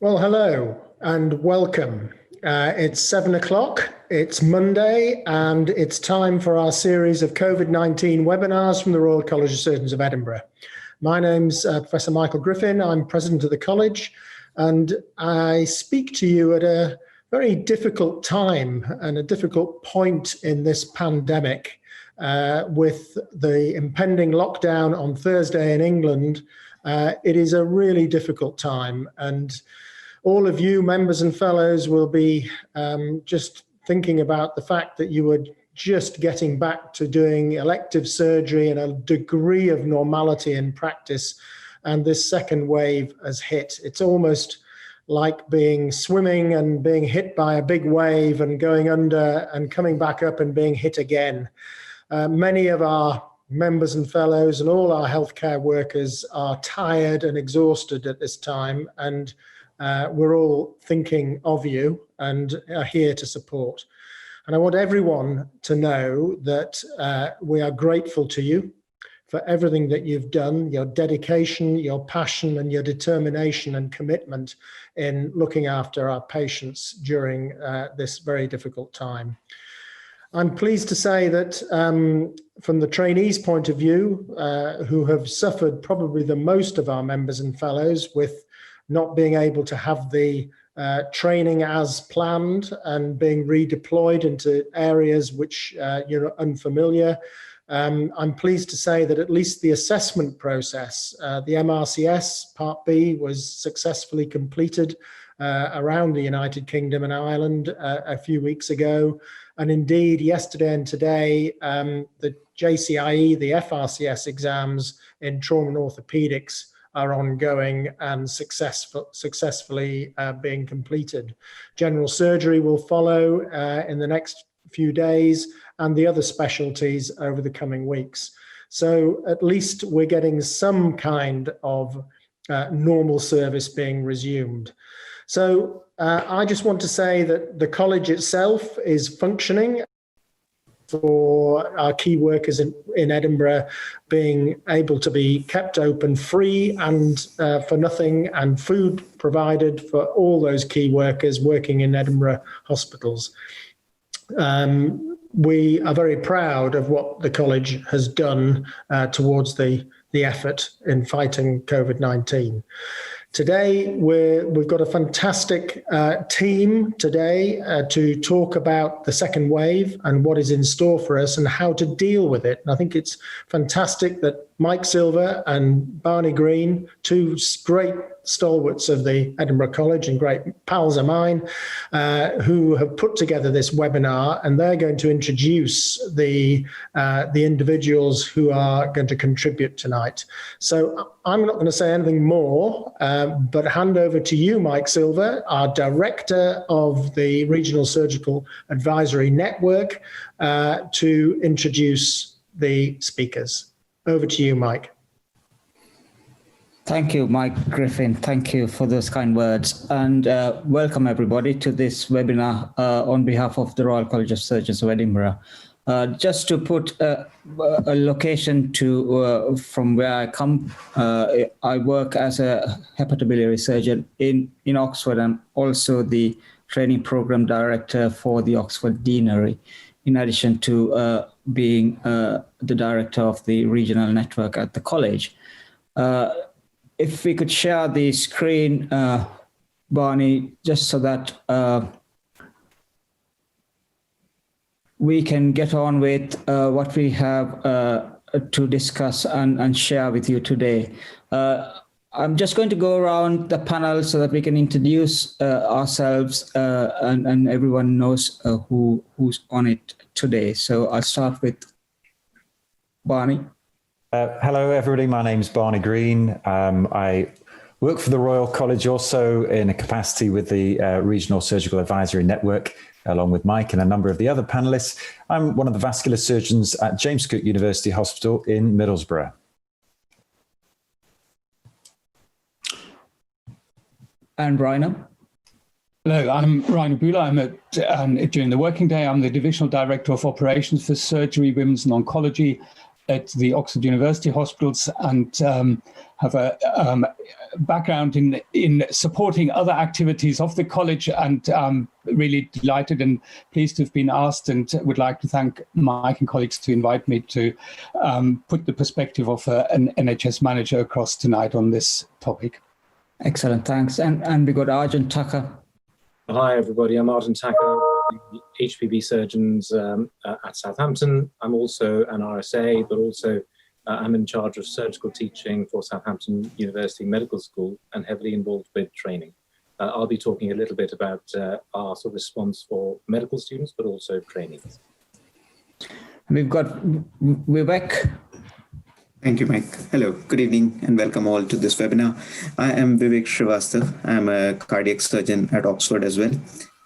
Well, hello and welcome. It's 7 o'clock, it's Monday, and it's time for our series of COVID-19 webinars from the Royal College of Surgeons of Edinburgh. My name's Professor Michael Griffin. I'm president of the college, and I speak to you at a very difficult time and a difficult point in this pandemic with the impending lockdown on Thursday in England. It is a really difficult time, and all of you members and fellows will be just thinking about the fact that you were just getting back to doing elective surgery and a degree of normality in practice, and this second wave has hit. It's almost like being swimming and being hit by a big wave and going under and coming back up and being hit again. Many of our members and fellows and all our healthcare workers are tired and exhausted at this time, and we're all thinking of you and are here to support. And I want everyone to know that we are grateful to you for everything that you've done, your dedication, your passion, and your determination and commitment in looking after our patients during this very difficult time. I'm pleased to say that from the trainees' point of view, who have suffered probably the most of our members and fellows with not being able to have the training as planned and being redeployed into areas which you're unfamiliar. I'm pleased to say that at least the assessment process, the MRCS Part B, was successfully completed around the United Kingdom and Ireland a few weeks ago. And indeed, yesterday and today, the JCIE, the FRCS exams in trauma and orthopedics are ongoing and successfully being completed. General surgery will follow in the next few days, and the other specialties over the coming weeks. So at least we're getting some kind of normal service being resumed. So I just want to say that the college itself is functioning for our key workers in Edinburgh being able to be kept open free and for nothing, and food provided for all those key workers working in Edinburgh hospitals. We are very proud of what the college has done towards the effort in fighting COVID-19. Today, we've got a fantastic team today to talk about the second wave and what is in store for us and how to deal with it. And I think it's fantastic that Mike SIlva and Barney Green, two great stalwarts of the Edinburgh College and great pals of mine, who have put together this webinar, and they're going to introduce the individuals who are going to contribute tonight. So I'm not going to say anything more, but hand over to you, Mike SIlva, our Director of the Regional Surgical Advisory Network, to introduce the speakers. Over to you, Mike. Thank you, Mike Griffin. Thank you for those kind words, and welcome everybody to this webinar on behalf of the Royal College of Surgeons of Edinburgh. Just to put a location to from where I come, I work as a hepatobiliary surgeon in Oxford, and also the training program director for the Oxford Deanery, in addition to being the director of the regional network at the college. If we could share the screen, Barney, just so that we can get on with what we have to discuss and share with you today. I'm just going to go around the panel so that we can introduce ourselves and everyone knows who's on it today. So I'll start with Barney. Hello, everybody. My name's Barney Green. I work for the Royal College also in a capacity with the Regional Surgical Advisory Network, along with Mike and a number of the other panelists. I'm one of the vascular surgeons at James Cook University Hospital in Middlesbrough. And Rainer. Hello, I'm Rainer Buhler. I'm during the working day, I'm the Divisional Director of Operations for Surgery, Women's and Oncology at the Oxford University Hospitals and have a background in supporting other activities of the college, and really delighted and pleased to have been asked, and would like to thank Mike and colleagues to invite me to put the perspective of an NHS manager across tonight on this topic. Excellent, thanks. And we got Arjun, Takhar. Hi everybody, I'm Arjun, Takhar, HPB surgeons at Southampton. I'm also an RSA, but also I'm in charge of surgical teaching for Southampton University Medical School and heavily involved with training. I'll be talking a little bit about our sort of response for medical students, but also training. We've got Vivek. Thank you, Mike. Hello, good evening, and welcome all to this webinar. I am Vivek Srivastava. I'm a cardiac surgeon at Oxford as well.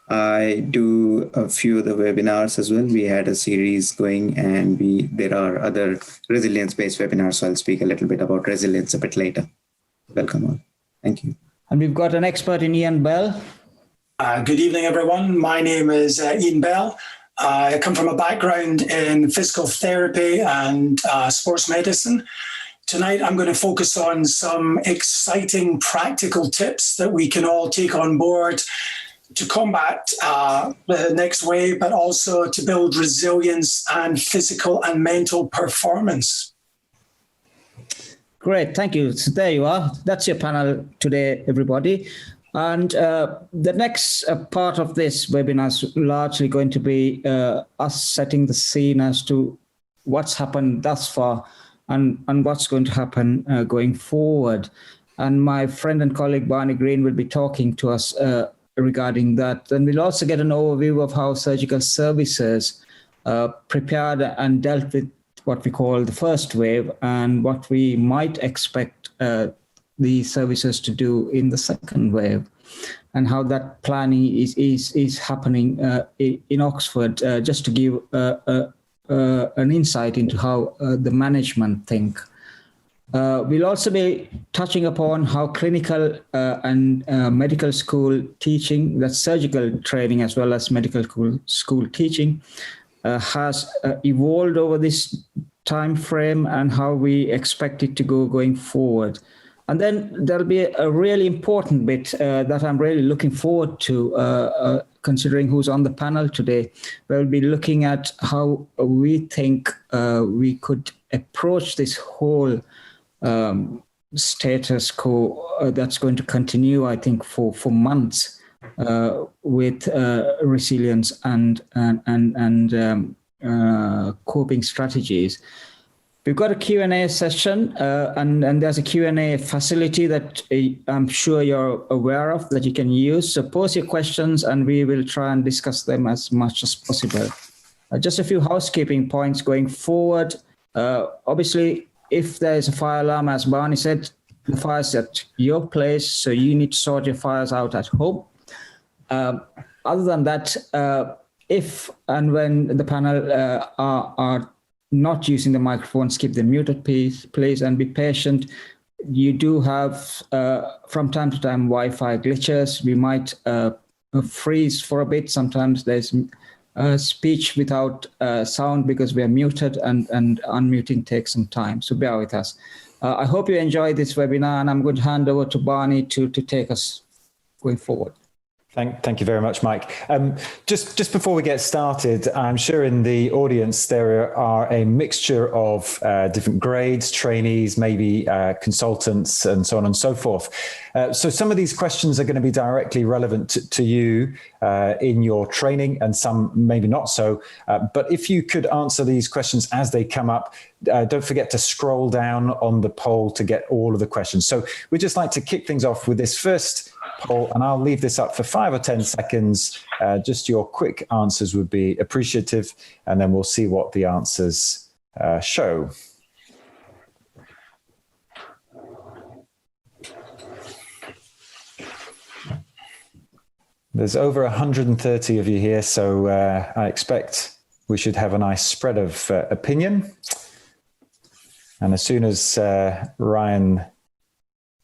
I do a few of the webinars as well. We had a series going, and there are other resilience-based webinars, so I'll speak a little bit about resilience a bit later. Welcome all. Thank you. And we've got an expert in Iain Bell. Good evening, everyone. My name is Iain Bell. I come from a background in physical therapy and sports medicine. Tonight, I'm going to focus on some exciting practical tips that we can all take on board to combat the next wave, but also to build resilience and physical and mental performance. Great, thank you. So there you are. That's your panel today, everybody. And the next part of this webinar is largely going to be us setting the scene as to what's happened thus far and what's going to happen going forward. And my friend and colleague Barney Green will be talking to us regarding that. And we'll also get an overview of how surgical services prepared and dealt with what we call the first wave and what we might expect the services to do in the second wave, and how that planning is happening in Oxford, just to give an insight into how the management think. We'll also be touching upon how clinical and medical school teaching, that's surgical training as well as medical school teaching, has evolved over this time frame and how we expect it to go going forward. And then there'll be a really important bit that I'm really looking forward to, considering who's on the panel today. We'll be looking at how we think we could approach this whole status quo that's going to continue, I think, for months with resilience and coping strategies. We've got a Q&A session, and there's a Q&A facility that I'm sure you're aware of that you can use. So post your questions and we will try and discuss them as much as possible. Just a few housekeeping points going forward. Obviously, if there is a fire alarm, as Barney said, the fire's at your place, so you need to sort your fires out at home. Other than that, if and when the panel are not using the microphones, keep them muted, please, and be patient. You do have, from time to time, Wi-Fi glitches. We might freeze for a bit. Sometimes there's speech without sound because we are muted, and unmuting takes some time. So bear with us. I hope you enjoy this webinar, and I'm going to hand over to Barney to take us going forward. Thank you very much, Mike. Just before we get started, I'm sure in the audience there are a mixture of different grades, trainees, maybe consultants, and so on and so forth. So some of these questions are going to be directly relevant to you in your training, and some maybe not so. But if you could answer these questions as they come up, don't forget to scroll down on the poll to get all of the questions. So we'd just like to kick things off with this first poll, and I'll leave this up for 5 or 10 seconds. Just your quick answers would be appreciative, and then we'll see what the answers show. There's over 130 of you here, so I expect we should have a nice spread of opinion. And as soon as Ryan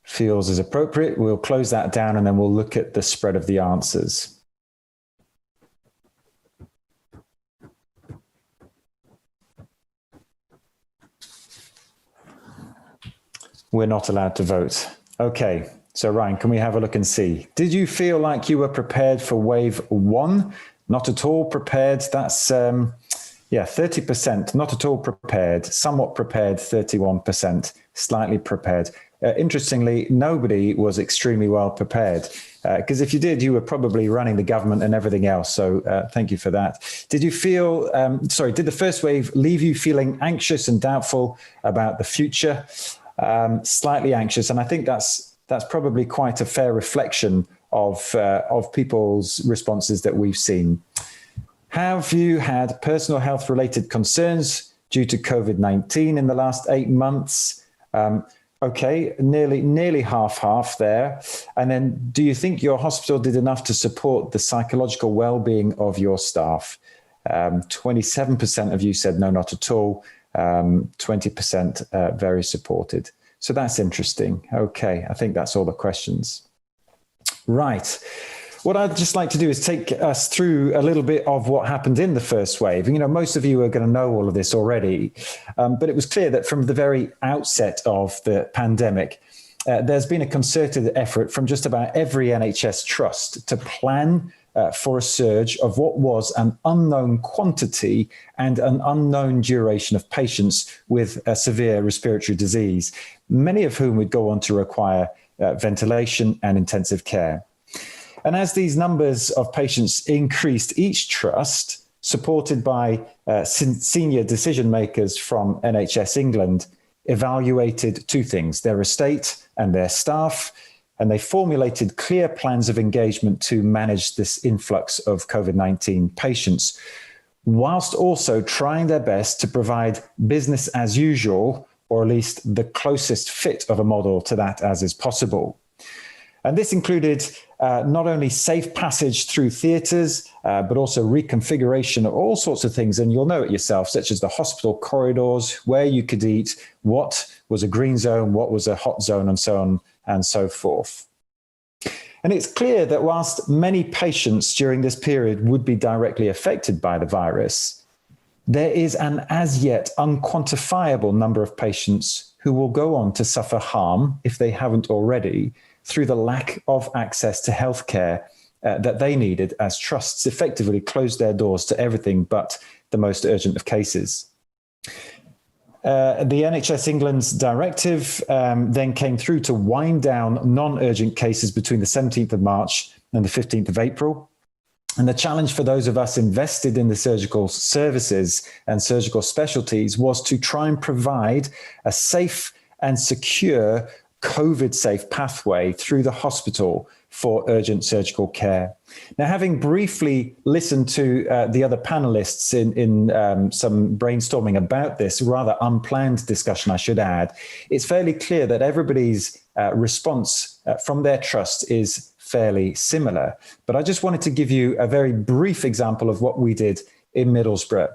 feels is appropriate, we'll close that down and then we'll look at the spread of the answers. We're not allowed to vote. Okay, so Ryan, can we have a look and see? Did you feel like you were prepared for wave 1? Not at all prepared. That's, 30%. Not at all prepared. Somewhat prepared, 31%. Slightly prepared. Interestingly, nobody was extremely well prepared, because if you did, you were probably running the government and everything else. So thank you for that. Did you feel, did the first wave leave you feeling anxious and doubtful about the future? Slightly anxious. And I think that's probably quite a fair reflection of people's responses that we've seen. Have you had personal health related concerns due to COVID-19 in the last 8 months? Okay, nearly half there. And then do you think your hospital did enough to support the psychological well-being of your staff? 27% of you said no, not at all. 20% very supported. So that's interesting. Okay, I think that's all the questions. Right. What I'd just like to do is take us through a little bit of what happened in the first wave. You know, most of you are going to know all of this already, but it was clear that from the very outset of the pandemic, there's been a concerted effort from just about every NHS trust to plan for a surge of what was an unknown quantity and an unknown duration of patients with a severe respiratory disease, many of whom would go on to require ventilation and intensive care. And as these numbers of patients increased, each trust, supported by senior decision makers from NHS England, evaluated two things: their estate and their staff, and they formulated clear plans of engagement to manage this influx of COVID-19 patients, whilst also trying their best to provide business as usual, or at least the closest fit of a model to that as is possible. And this included not only safe passage through theatres, but also reconfiguration of all sorts of things. And you'll know it yourself, such as the hospital corridors, where you could eat, what was a green zone, what was a hot zone, and so on and so forth. And it's clear that whilst many patients during this period would be directly affected by the virus, there is an as yet unquantifiable number of patients who will go on to suffer harm, if they haven't already, through the lack of access to healthcare that they needed, as trusts effectively closed their doors to everything but the most urgent of cases. The NHS England's directive then came through to wind down non-urgent cases between the 17th of March and the 15th of April. And the challenge for those of us invested in the surgical services and surgical specialties was to try and provide a safe and secure COVID-safe pathway through the hospital for urgent surgical care. Now, having briefly listened to the other panelists in some brainstorming about this rather unplanned discussion, I should add, it's fairly clear that everybody's response from their trust is fairly similar. But I just wanted to give you a very brief example of what we did in Middlesbrough.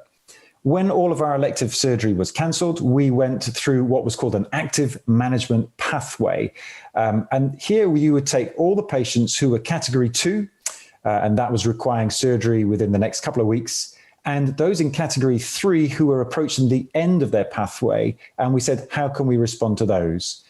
When all of our elective surgery was cancelled, we went through what was called an active management pathway. And here you would take all the patients who were category 2, and that was requiring surgery within the next couple of weeks, and those in category 3 who were approaching the end of their pathway, and we said, how can we respond to those?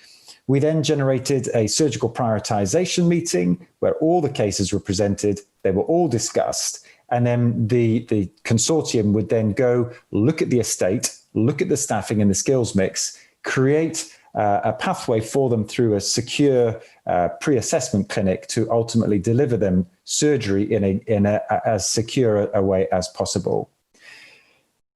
We then generated a surgical prioritization meeting where all the cases were presented, they were all discussed, and then the consortium would then go look at the estate, look at the staffing and the skills mix, create a pathway for them through a secure pre-assessment clinic to ultimately deliver them surgery in a as secure a way as possible.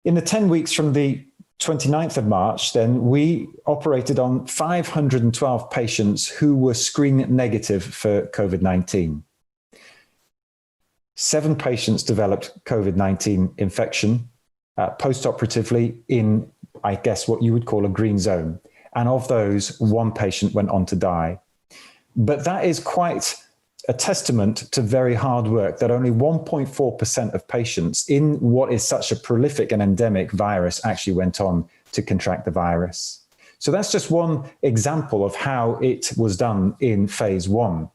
In the 10 weeks from the 29th of March, then we operated on 512 patients who were screened negative for COVID-19. 7 patients developed COVID-19 infection post-operatively in, I guess, what you would call a green zone. And of those, 1 patient went on to die. But that is quite a testament to very hard work, that only 1.4% of patients in what is such a prolific and endemic virus actually went on to contract the virus. So that's just one example of how it was done in phase 1.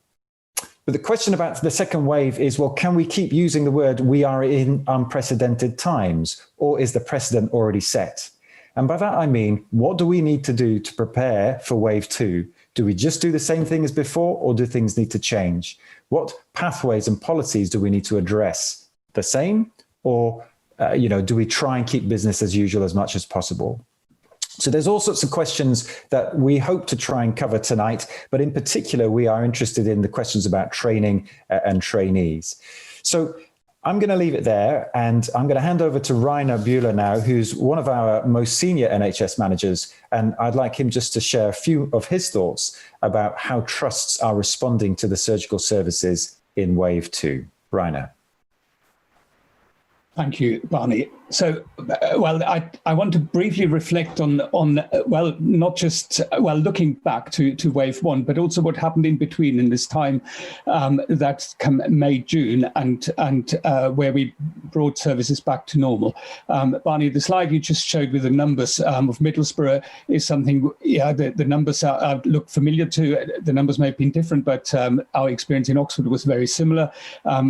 But the question about the second wave is, well, can we keep using the word "we are in unprecedented times," or is the precedent already set? And by that, I mean, what do we need to do to prepare for wave 2? Do we just do the same thing as before, or do things need to change? What pathways and policies do we need to address? The same, or do we try and keep business as usual as much as possible? So there's all sorts of questions that we hope to try and cover tonight, but in particular, we are interested in the questions about training and trainees. So I'm going to leave it there, and I'm going to hand over to Rainer Buhler now, who's one of our most senior NHS managers, and I'd like him just to share a few of his thoughts about how trusts are responding to the surgical services in Wave 2. Rainer. Thank you, Barney. So, I want to briefly reflect on not just looking back to wave 1, but also what happened in between in this time that May, June, and where we brought services back to normal. Barney, the slide you just showed with the numbers of Middlesbrough is something. The numbers look familiar to. The numbers may have been different, but our experience in Oxford was very similar.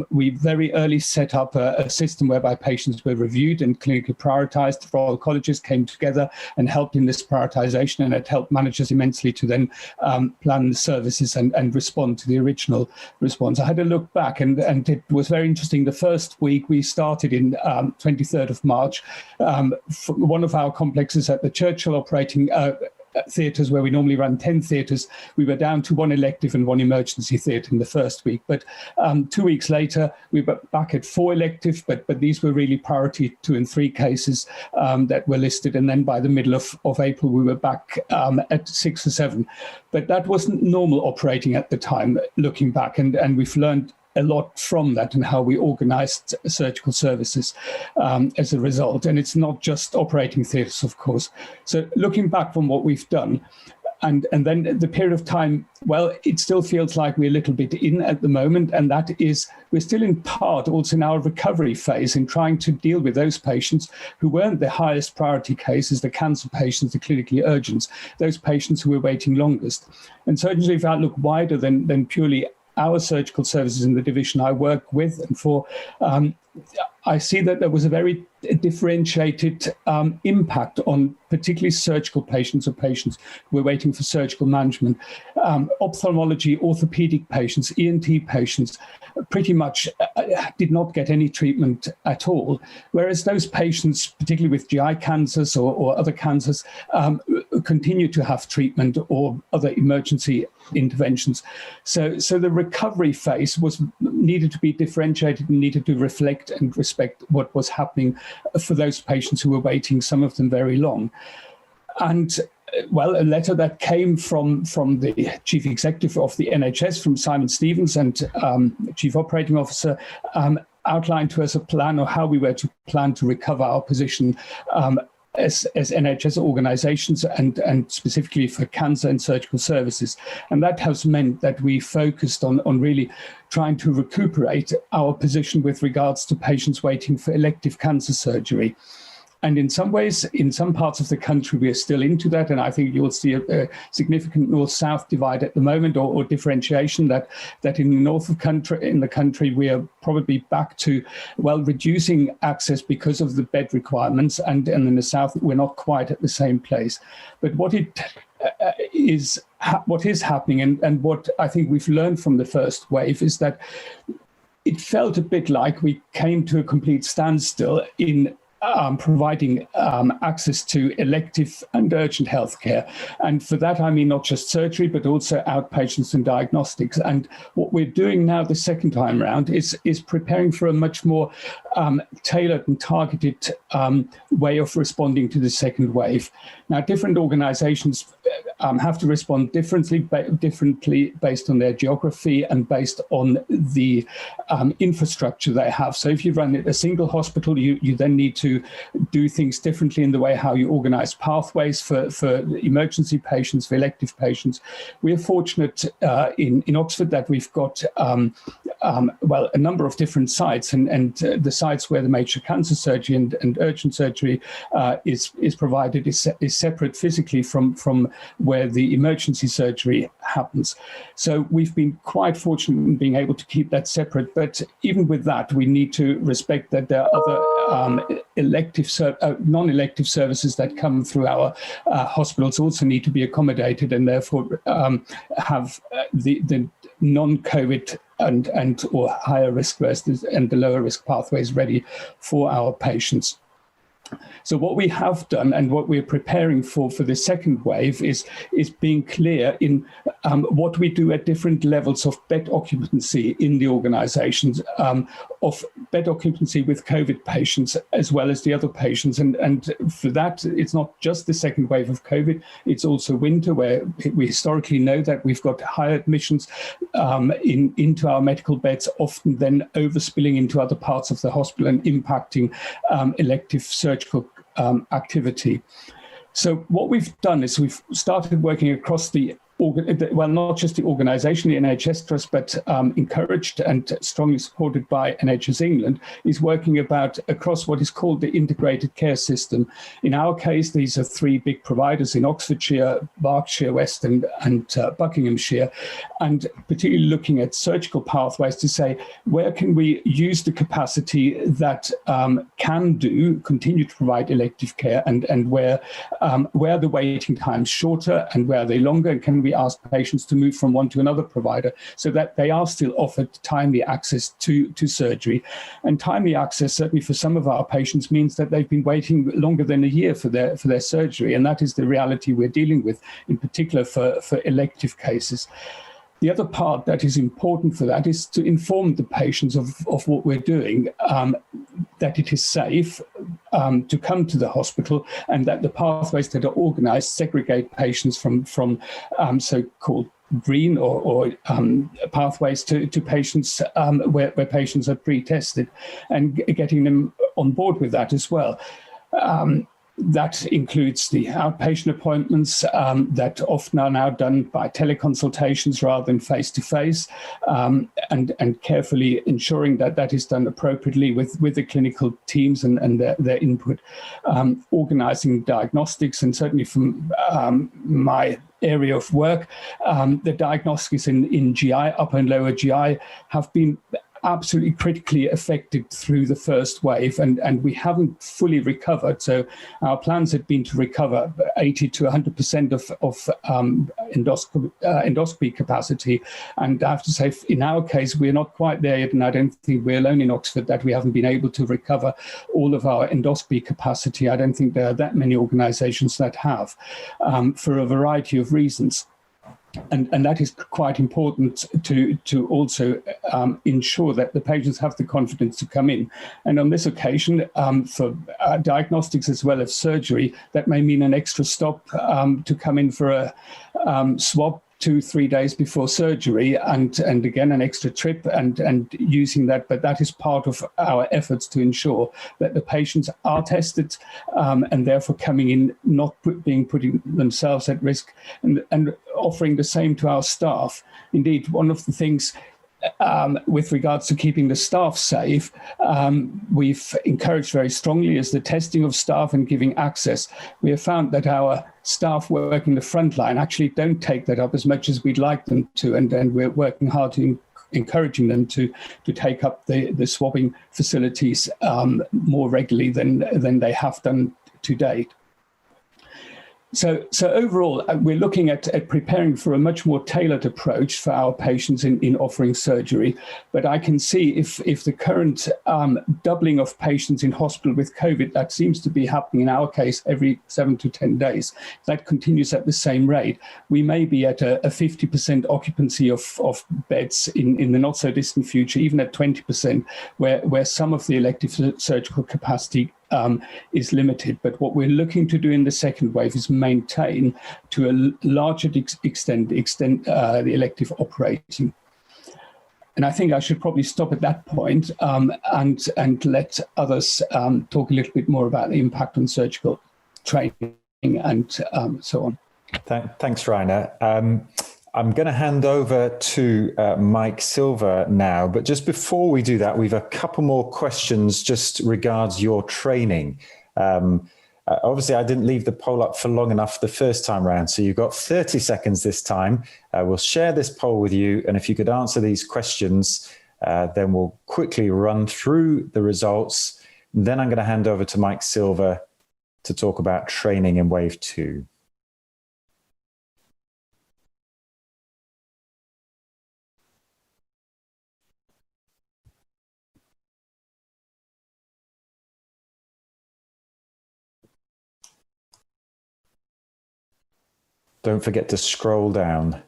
We very early set up a system whereby patients were reviewed and clinically prioritized. The Royal Colleges came together and helped in this prioritization, and it helped managers immensely to then plan the services and respond to the original response. I had a look back, and it was very interesting. The first week we started in 23rd of March. One of our complexes at the Churchill operating theatres, where we normally run 10 theatres, we were down to 1 elective and 1 emergency theatre in the first week. But 2 weeks later, we were back at 4 elective, but these were really priority 2 and 3 cases that were listed. And then by the middle of April, we were back at 6 or 7. But that wasn't normal operating at the time, looking back, and we've learned a lot from that and how we organized surgical services as a result. And it's not just operating theatres, of course. So looking back from what we've done, and then the period of time, it still feels like we're a little bit in at the moment, and that is we're still in part also in our recovery phase in trying to deal with those patients who weren't the highest priority cases, the cancer patients, the clinically urgents, those patients who were waiting longest. And surgeons, if I look wider than purely our surgical services in the division I work with and for, I see that there was a very differentiated impact on particularly surgical patients or patients who were waiting for surgical management. Ophthalmology, orthopedic patients, ENT patients pretty much did not get any treatment at all, whereas those patients, particularly with GI cancers or other cancers, continue to have treatment or other emergency interventions. So the recovery phase needed to be differentiated and needed to reflect and respect what was happening for those patients who were waiting, some of them very long. And a letter that came from the chief executive of the NHS, from Simon Stevens, and chief operating officer, outlined to us a plan of how we were to plan to recover our position as NHS organisations and specifically for cancer and surgical services. And that has meant that we focused on really trying to recuperate our position with regards to patients waiting for elective cancer surgery. And in some ways, in some parts of the country, we are still into that. And I think you'll see a significant north-south divide at the moment, or differentiation that in the north of the country, we are probably back to, reducing access because of the bed requirements. And in the south, we're not quite at the same place. But what is happening, and what I think we've learned from the first wave, is that it felt a bit like we came to a complete standstill in providing access to elective and urgent healthcare. And for that, I mean not just surgery, but also outpatients and diagnostics. And what we're doing now the second time around is preparing for a much more tailored and targeted way of responding to the second wave. Now, different organizations have to respond differently based on their geography and based on the infrastructure they have. So if you run a single hospital, you then need to do things differently in the way how you organize pathways for emergency patients, for elective patients. We are fortunate in Oxford that we've got a number of different sites, and the sites where the major cancer surgery and urgent surgery is provided is separate physically from where the emergency surgery happens. So we've been quite fortunate in being able to keep that separate, but even with that, we need to respect that there are other non-elective services that come through our hospitals also need to be accommodated, and therefore have the non-COVID and or higher risk versus and the lower risk pathways ready for our patients. So what we have done and what we're preparing for the second wave is being clear in what we do at different levels of bed occupancy in the organizations, of bed occupancy with COVID patients as well as the other patients. And for that, it's not just the second wave of COVID, it's also winter, where we historically know that we've got higher admissions into our medical beds, often then overspilling into other parts of the hospital and impacting elective surgical activity. So what we've done is we've started working across well, not just the organisation, the NHS Trust, but encouraged and strongly supported by NHS England, is working across what is called the integrated care system. In our case, these are three big providers in Oxfordshire, Berkshire, West and Buckinghamshire, and particularly looking at surgical pathways to say, where can we use the capacity that can continue to provide elective care, and where the waiting times shorter and where are they longer, and can we ask patients to move from one to another provider so that they are still offered timely access to surgery. And timely access, certainly for some of our patients, means that they've been waiting longer than a year for their surgery, and that is the reality we're dealing with, in particular for elective cases. The other part that is important for that is to inform the patients of what we're doing, that it is safe to come to the hospital, and that the pathways that are organised segregate patients from so-called green or pathways to patients where patients are pre-tested, and getting them on board with that as well. That includes the outpatient appointments that often are now done by teleconsultations rather than face-to-face, and carefully ensuring that that is done appropriately with the clinical teams and their input. Organising diagnostics, and certainly from my area of work, the diagnostics in GI, upper and lower GI, have been absolutely critically affected through the first wave, and we haven't fully recovered. So our plans had been to recover 80 to 100% of endoscopy capacity, and I have to say, in our case, we're not quite there yet, and I don't think we're alone in Oxford that we haven't been able to recover all of our endoscopy capacity. I don't think there are that many organisations that have, for a variety of reasons. And that is quite important to also ensure that the patients have the confidence to come in. And on this occasion, for diagnostics as well as surgery, that may mean an extra stop to come in for a swab 2-3 days before surgery, and again an extra trip and using that. But that is part of our efforts to ensure that the patients are tested, and therefore coming in not putting themselves at risk, and offering the same to our staff. Indeed, one of the things with regards to keeping the staff safe, we've encouraged very strongly is the testing of staff and giving access. We have found that our staff working the front line actually don't take that up as much as we'd like them to, and we're working hard to encouraging them to take up the swabbing facilities more regularly than they have done to date. So overall, we're looking at preparing for a much more tailored approach for our patients in offering surgery. But I can see if the current doubling of patients in hospital with COVID, that seems to be happening in our case every 7 to 10 days, that continues at the same rate. We may be at a 50% occupancy of beds in the not so distant future, even at 20%, where some of the elective surgical capacity is limited. But what we're looking to do in the second wave is maintain to a larger extent the elective operating. And I think I should probably stop at that point and let others talk a little bit more about the impact on surgical training and so on. Thanks, Rainer. I'm going to hand over to Mike Silva now, but just before we do that, we've a couple more questions just regards your training. Obviously, I didn't leave the poll up for long enough the first time round, so you've got 30 seconds this time. We'll share this poll with you, and if you could answer these questions, then we'll quickly run through the results. Then I'm going to hand over to Mike Silva to talk about training in wave 2. Don't forget to scroll down.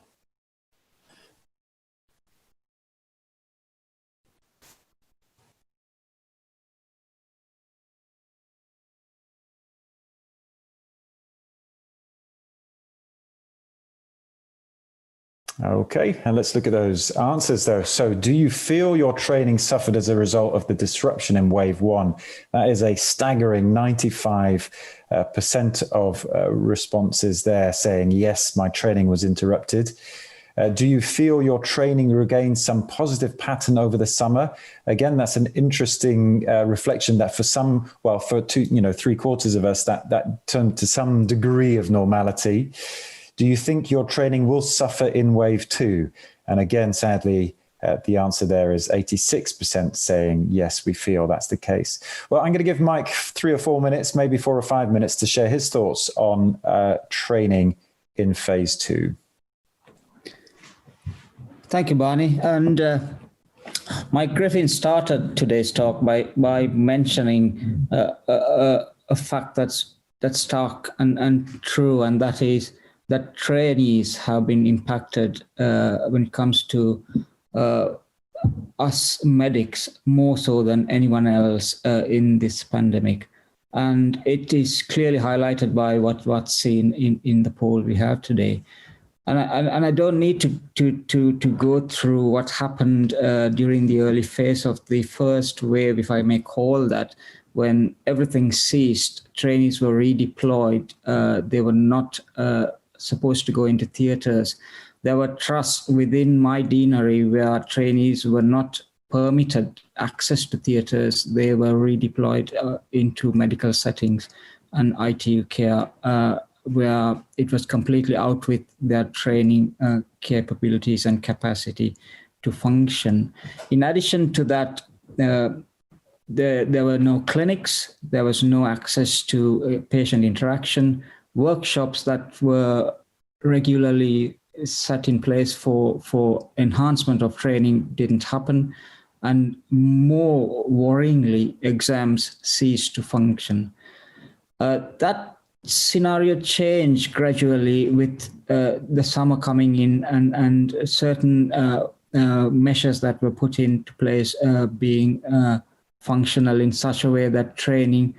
Okay, and let's look at those answers though. So do you feel your training suffered as a result of the disruption in wave 1? That is a staggering 95% of responses there saying, yes, my training was interrupted. Do you feel your training regained some positive pattern over the summer? Again, that's an interesting reflection that for some, well, for 3/4 of us, that turned to some degree of normality. Do you think your training will suffer in wave 2? And again, sadly, the answer there is 86% saying, yes, we feel that's the case. Well, I'm going to give Mike 3 or 4 minutes, maybe 4 or 5 minutes to share his thoughts on training in phase 2. Thank you, Barney. And Mike Griffin started today's talk by mentioning a fact that's stark and true, and that is that trainees have been impacted when it comes to us medics more so than anyone else in this pandemic. And it is clearly highlighted by what's seen in the poll we have today. And I don't need to go through what happened during the early phase of the first wave, if I may call that, when everything ceased, trainees were redeployed. They were not supposed to go into theatres. There were trusts within my deanery where trainees were not permitted access to theatres. They were redeployed into medical settings and ITU care, where it was completely out with their training capabilities and capacity to function. In addition to that, there were no clinics, there was no access to patient interaction. Workshops that were regularly set in place for enhancement of training didn't happen. And more worryingly, exams ceased to function. That scenario changed gradually with the summer coming in and certain measures that were put into place being functional in such a way that training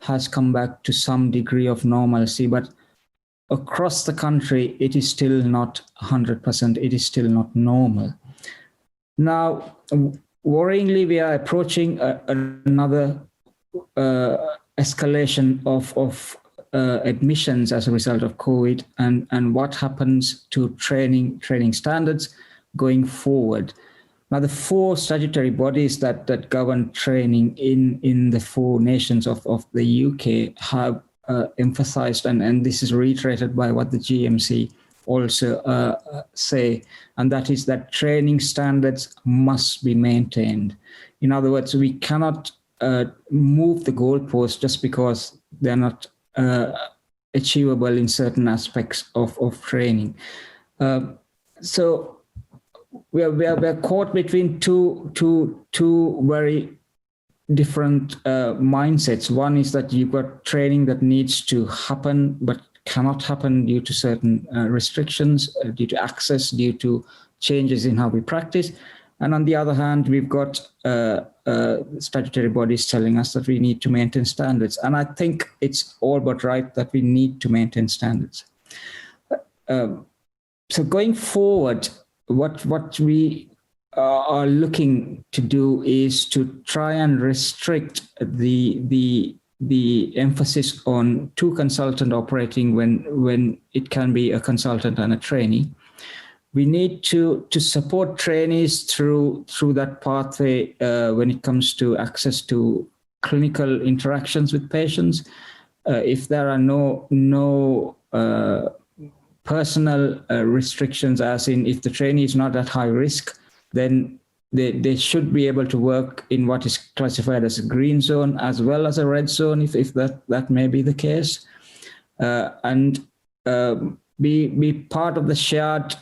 has come back to some degree of normalcy. But across the country, it is still not 100%. It is still not normal. Now, worryingly, we are approaching another escalation of admissions as a result of COVID, and what happens to training standards going forward. Now, the 4 statutory bodies that govern training in the 4 nations of the UK have emphasized, and this is reiterated by what the GMC also say, and that is that training standards must be maintained. In other words, we cannot move the goalposts just because they're not achievable in certain aspects of training. So we're caught between two very different mindsets. One is that you've got training that needs to happen but cannot happen due to certain restrictions, due to access, due to changes in how we practice. And on the other hand, we've got statutory bodies telling us that we need to maintain standards. And I think it's all but right that we need to maintain standards. So going forward, what we are looking to do is to try and restrict the emphasis on 2 consultant operating when it can be a consultant and a trainee. We need to support trainees through that pathway when it comes to access to clinical interactions with patients. If there are no personal restrictions, as in if the trainee is not at high risk, then they should be able to work in what is classified as a green zone as well as a red zone, if that may be the case, and be part of the shared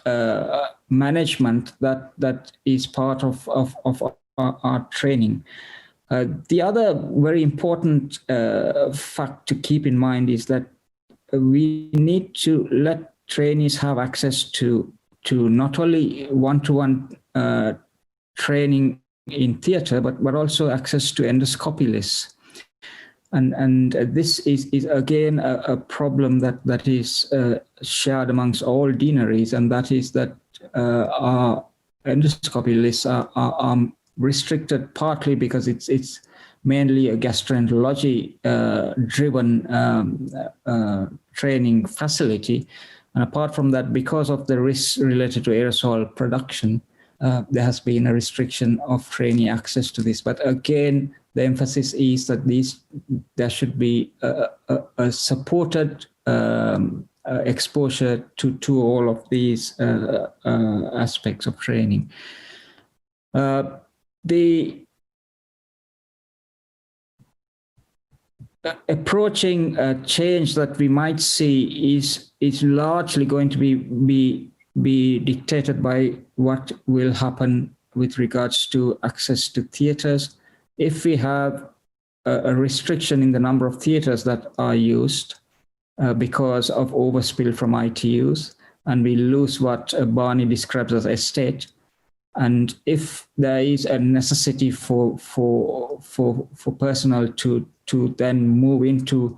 management that is part of our training. The other very important fact to keep in mind is that we need to let trainees have access to not only one-to-one training in theatre, but also access to endoscopy lists. And this is again a problem that is shared amongst all deaneries, and that is that our endoscopy lists are restricted partly because it's mainly a gastroenterology driven training facility. And apart from that, because of the risks related to aerosol production, there has been a restriction of trainee access to this. But again, the emphasis is that there should be a supported exposure to all of these aspects of training. The approaching change that we might see is largely going to be dictated by what will happen with regards to access to theatres. If we have a restriction in the number of theatres that are used because of overspill from ITUs, and we lose what Barney describes as estate, and if there is a necessity for personnel to then move into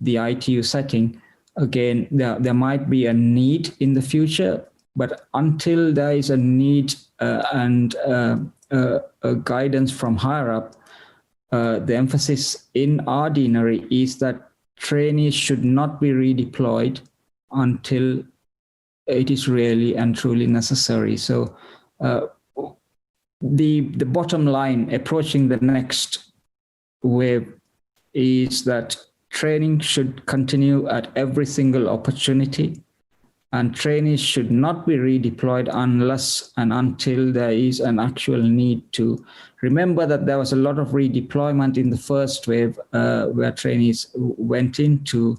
the ITU setting, again, there might be a need in the future, but until there is a need and a guidance from higher up, the emphasis in our deanery is that trainees should not be redeployed until it is really and truly necessary. So the bottom line approaching the next wave is that training should continue at every single opportunity, and trainees should not be redeployed unless and until there is an actual need to. Remember that there was a lot of redeployment in the first wave where trainees went into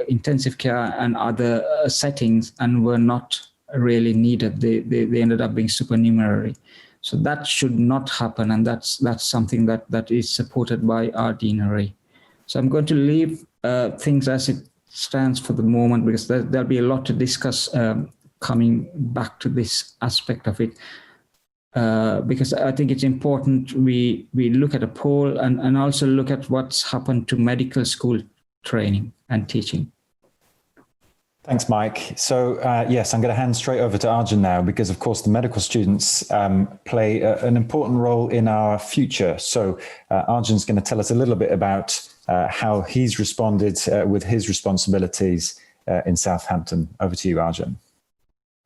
intensive care and other settings and were not really needed. They ended up being supernumerary. So that should not happen, and that's something that is supported by our deanery. So I'm going to leave things as it stands for the moment, because there'll be a lot to discuss coming back to this aspect of it, because I think it's important we look at a poll and also look at what's happened to medical school training and teaching. Thanks, Mike. So yes, I'm going to hand straight over to Arjun now, because of course the medical students play an important role in our future. So Arjun's going to tell us a little bit about how he's responded with his responsibilities in Southampton. Over to you, Arjun.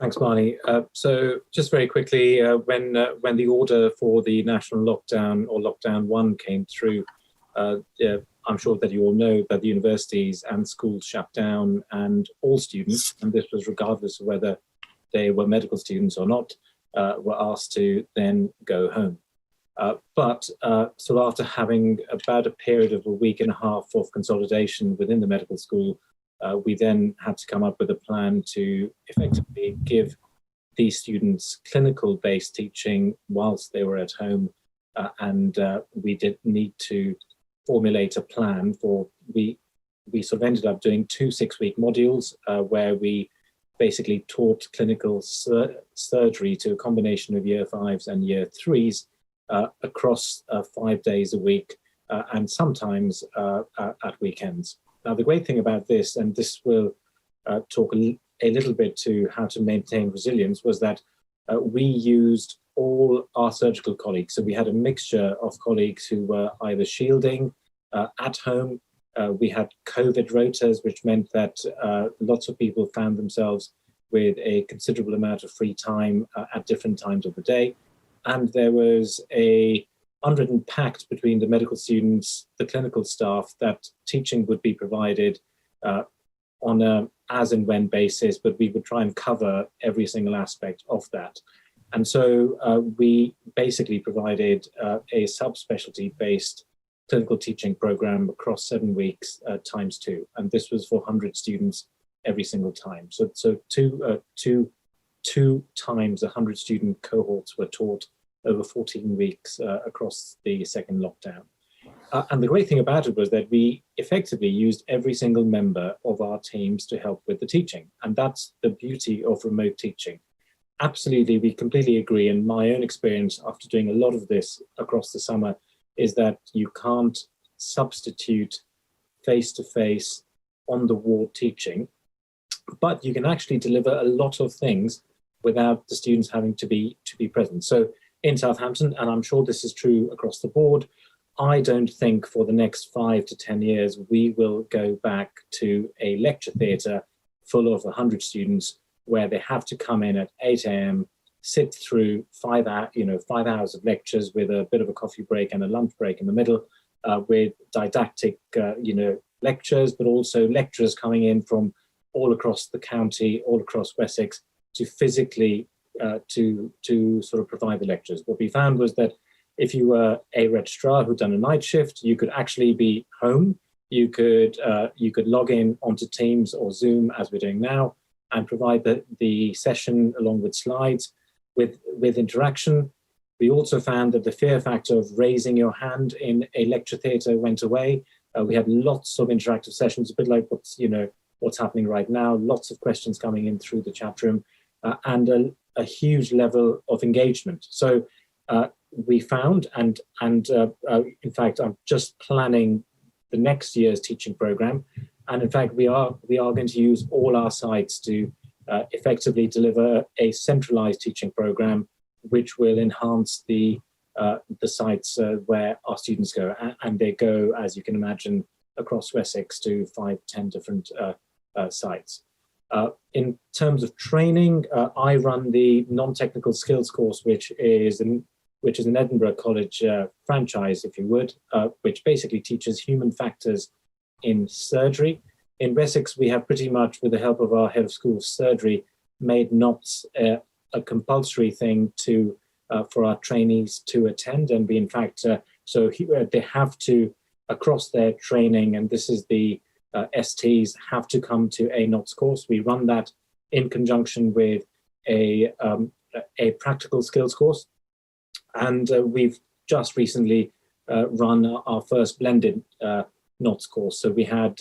Thanks, Barney. So just very quickly, when the order for the national lockdown, or lockdown 1, came through, I'm sure that you all know that the universities and schools shut down, and all students, and this was regardless of whether they were medical students or not, were asked to then go home. So after having about a period of a week and a half of consolidation within the medical school, we then had to come up with a plan to effectively give these students clinical-based teaching whilst they were at home, and we did need to formulate a plan for, we sort of ended up doing 2 6-week modules where we basically taught clinical surgery to a combination of year 5s and year 3s across 5 days a week, and sometimes at weekends. Now, the great thing about this, and this will talk a little bit to how to maintain resilience, was that we used all our surgical colleagues. So we had a mixture of colleagues who were either shielding at home. We had COVID rotas, which meant that lots of people found themselves with a considerable amount of free time at different times of the day. And there was a unwritten pact between the medical students, the clinical staff, that teaching would be provided on a as and when basis, but we would try and cover every single aspect of that. And so we basically provided a subspecialty based clinical teaching program across 7 weeks times 2. And this was for 100 students every single time. So two times 100 student cohorts were taught over 14 weeks across the second lockdown. And the great thing about it was that we effectively used every single member of our teams to help with the teaching. And that's the beauty of remote teaching. Absolutely, we completely agree. And my own experience after doing a lot of this across the summer is that you can't substitute face-to-face on the ward teaching, but you can actually deliver a lot of things without the students having to be present. So in Southampton, and I'm sure this is true across the board, I don't think for the next 5 to 10 years we will go back to a lecture theatre full of 100 students where they have to come in at 8 a.m., sit through 5 hours of lectures with a bit of a coffee break and a lunch break in the middle, with didactic lectures, but also lecturers coming in from all across the county, all across Wessex, to physically to sort of provide the lectures. What we found was that if you were a registrar who'd done a night shift, you could actually be home. You could log in onto Teams or Zoom, as we're doing now, and provide the session along with slides with interaction. We also found that the fear factor of raising your hand in a lecture theatre went away. We had lots of interactive sessions, a bit like what's happening right now, lots of questions coming in through the chat room, and a huge level of engagement. So we found, and in fact, I'm just planning the next year's teaching program. And in fact, we are going to use all our sites to effectively deliver a centralized teaching program, which will enhance the sites where our students go. And they go, as you can imagine, across Wessex to 5-10 different sites. In terms of training, I run the non-technical skills course, which is an Edinburgh College franchise, if you would, which basically teaches human factors in surgery. In Wessex, we have pretty much, with the help of our head of school of surgery, made NOTS a compulsory thing for our trainees to attend. And we, in fact, they have to, across their training, and this is the STs, have to come to a NOTS course. We run that in conjunction with a practical skills course. And we've just recently run our first blended NOTS course. So we had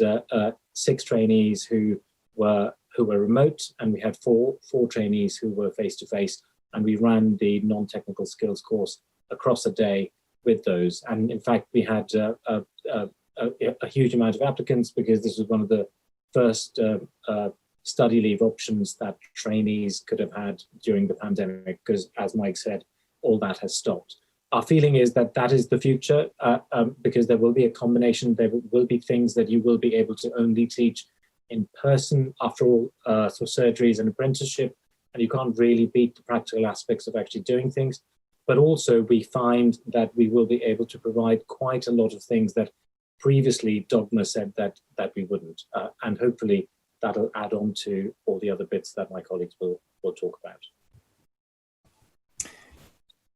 6 trainees who were remote, and we had four trainees who were face-to-face, and we ran the non-technical skills course across a day with those. And in fact, we had a huge amount of applicants because this was one of the first study leave options that trainees could have had during the pandemic, because as Mike said, all that has stopped. Our feeling is that is the future, because there will be a combination. There will be things that you will be able to only teach in person. After all, so surgery is an apprenticeship, and you can't really beat the practical aspects of actually doing things. But also we find that we will be able to provide quite a lot of things that previously dogma said that we wouldn't. And hopefully that'll add on to all the other bits that my colleagues will talk about.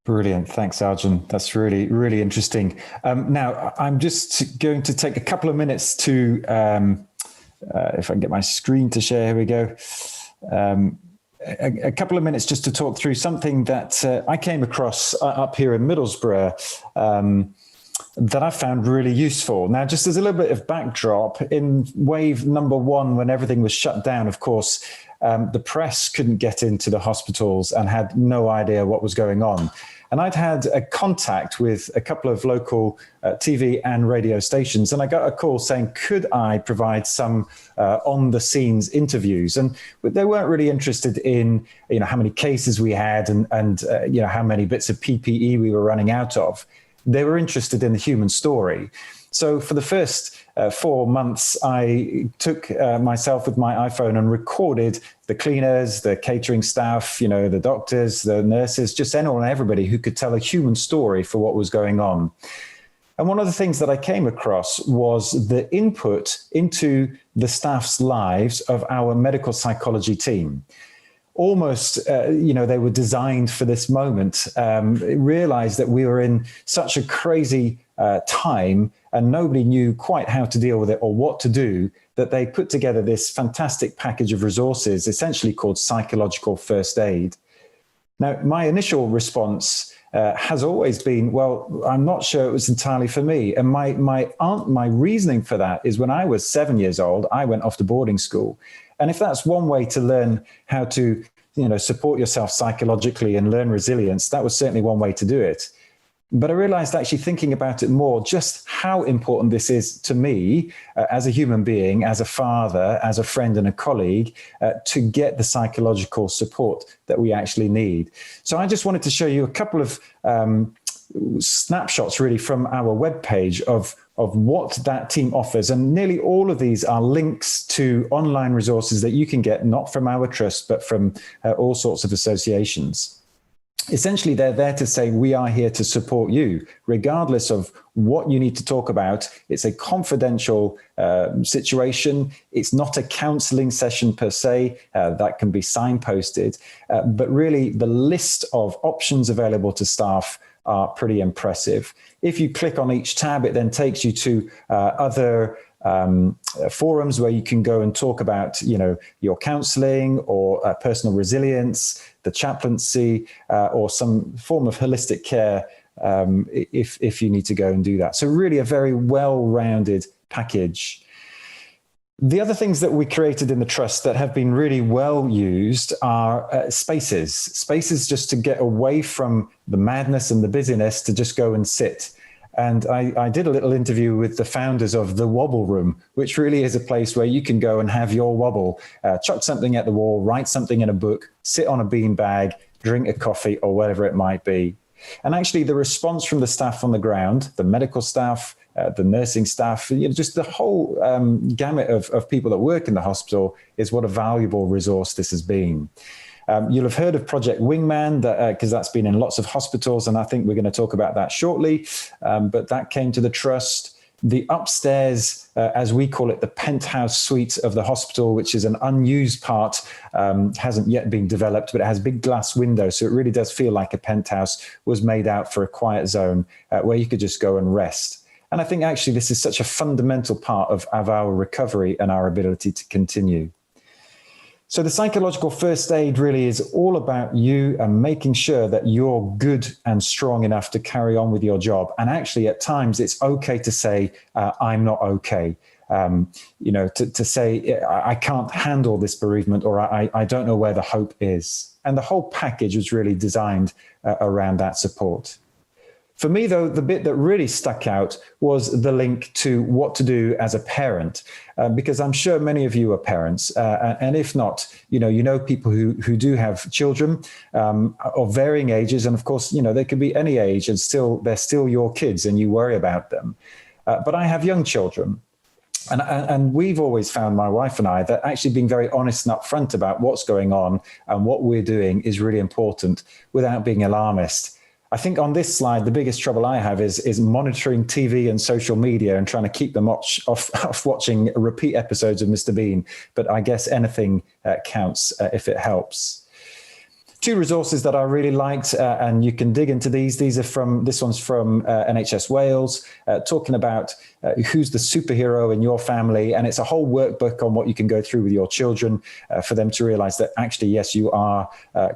Brilliant. Thanks, Arjun. That's really, really interesting. Now, I'm just going to take a couple of minutes to, if I can get my screen to share, here we go. A couple of minutes just to talk through something that I came across up here in Middlesbrough that I found really useful. Now, just as a little bit of backdrop, in wave number 1, when everything was shut down, of course, the press couldn't get into the hospitals and had no idea what was going on. And I'd had a contact with a couple of local TV and radio stations, and I got a call saying, could I provide some on-the-scenes interviews? And they weren't really interested in, how many cases we had and how many bits of PPE we were running out of. They were interested in the human story. So for the first 4 months, I took myself with my iPhone and recorded the cleaners, the catering staff, the doctors, the nurses, just anyone and everybody who could tell a human story for what was going on. And one of the things that I came across was the input into the staff's lives of our medical psychology team. almost, they were designed for this moment, realized that we were in such a crazy time and nobody knew quite how to deal with it or what to do, that they put together this fantastic package of resources, essentially called psychological first aid. Now, my initial response has always been, well, I'm not sure it was entirely for me. And my reasoning for that is when I was 7 years old, I went off to boarding school. And if that's one way to learn how to, support yourself psychologically and learn resilience, that was certainly one way to do it. But I realized, actually thinking about it more, just how important this is to me as a human being, as a father, as a friend and a colleague, to get the psychological support that we actually need. So I just wanted to show you a couple of snapshots really from our webpage of what that team offers. And nearly all of these are links to online resources that you can get, not from our trust, but from all sorts of associations. Essentially, they're there to say, we are here to support you, regardless of what you need to talk about. It's a confidential situation. It's not a counseling session per se that can be signposted, but really the list of options available to staff are pretty impressive. If you click on each tab, it then takes you to other forums where you can go and talk about, your counseling or personal resilience, the chaplaincy, or some form of holistic care if you need to go and do that. So really a very well-rounded package. The other things that we created in the trust that have been really well used are spaces just to get away from the madness and the busyness, to just go and sit. And I did a little interview with the founders of the Wobble Room, which really is a place where you can go and have your wobble, chuck something at the wall, write something in a book, sit on a beanbag, drink a coffee or whatever it might be. And actually the response from the staff on the ground, the medical staff, the nursing staff, just the whole gamut of people that work in the hospital is what a valuable resource this has been. You'll have heard of Project Wingman, because that's been in lots of hospitals, and I think we're going to talk about that shortly. But that came to the trust. The upstairs, as we call it, the penthouse suite of the hospital, which is an unused part, hasn't yet been developed, but it has big glass windows, so it really does feel like a penthouse, was made out for a quiet zone where you could just go and rest. And I think actually this is such a fundamental part of our recovery and our ability to continue. So the psychological first aid really is all about you and making sure that you're good and strong enough to carry on with your job. And actually at times it's okay to say, I'm not okay. To say, I can't handle this bereavement, or I don't know where the hope is. And the whole package was really designed around that support. For me, though, the bit that really stuck out was the link to what to do as a parent, because I'm sure many of you are parents, and if not, you know people who do have children of varying ages, and of course, they could be any age, and they're still your kids, and you worry about them. But I have young children. And we've always found, my wife and I, that actually being very honest and upfront about what's going on and what we're doing is really important without being alarmist. I think on this slide, the biggest trouble I have is monitoring TV and social media and trying to keep them off watching repeat episodes of Mr. Bean. But I guess anything counts if it helps. Two resources that I really liked, and you can dig into these. This one's from NHS Wales, talking about who's the superhero in your family. And it's a whole workbook on what you can go through with your children for them to realize that actually, yes, you are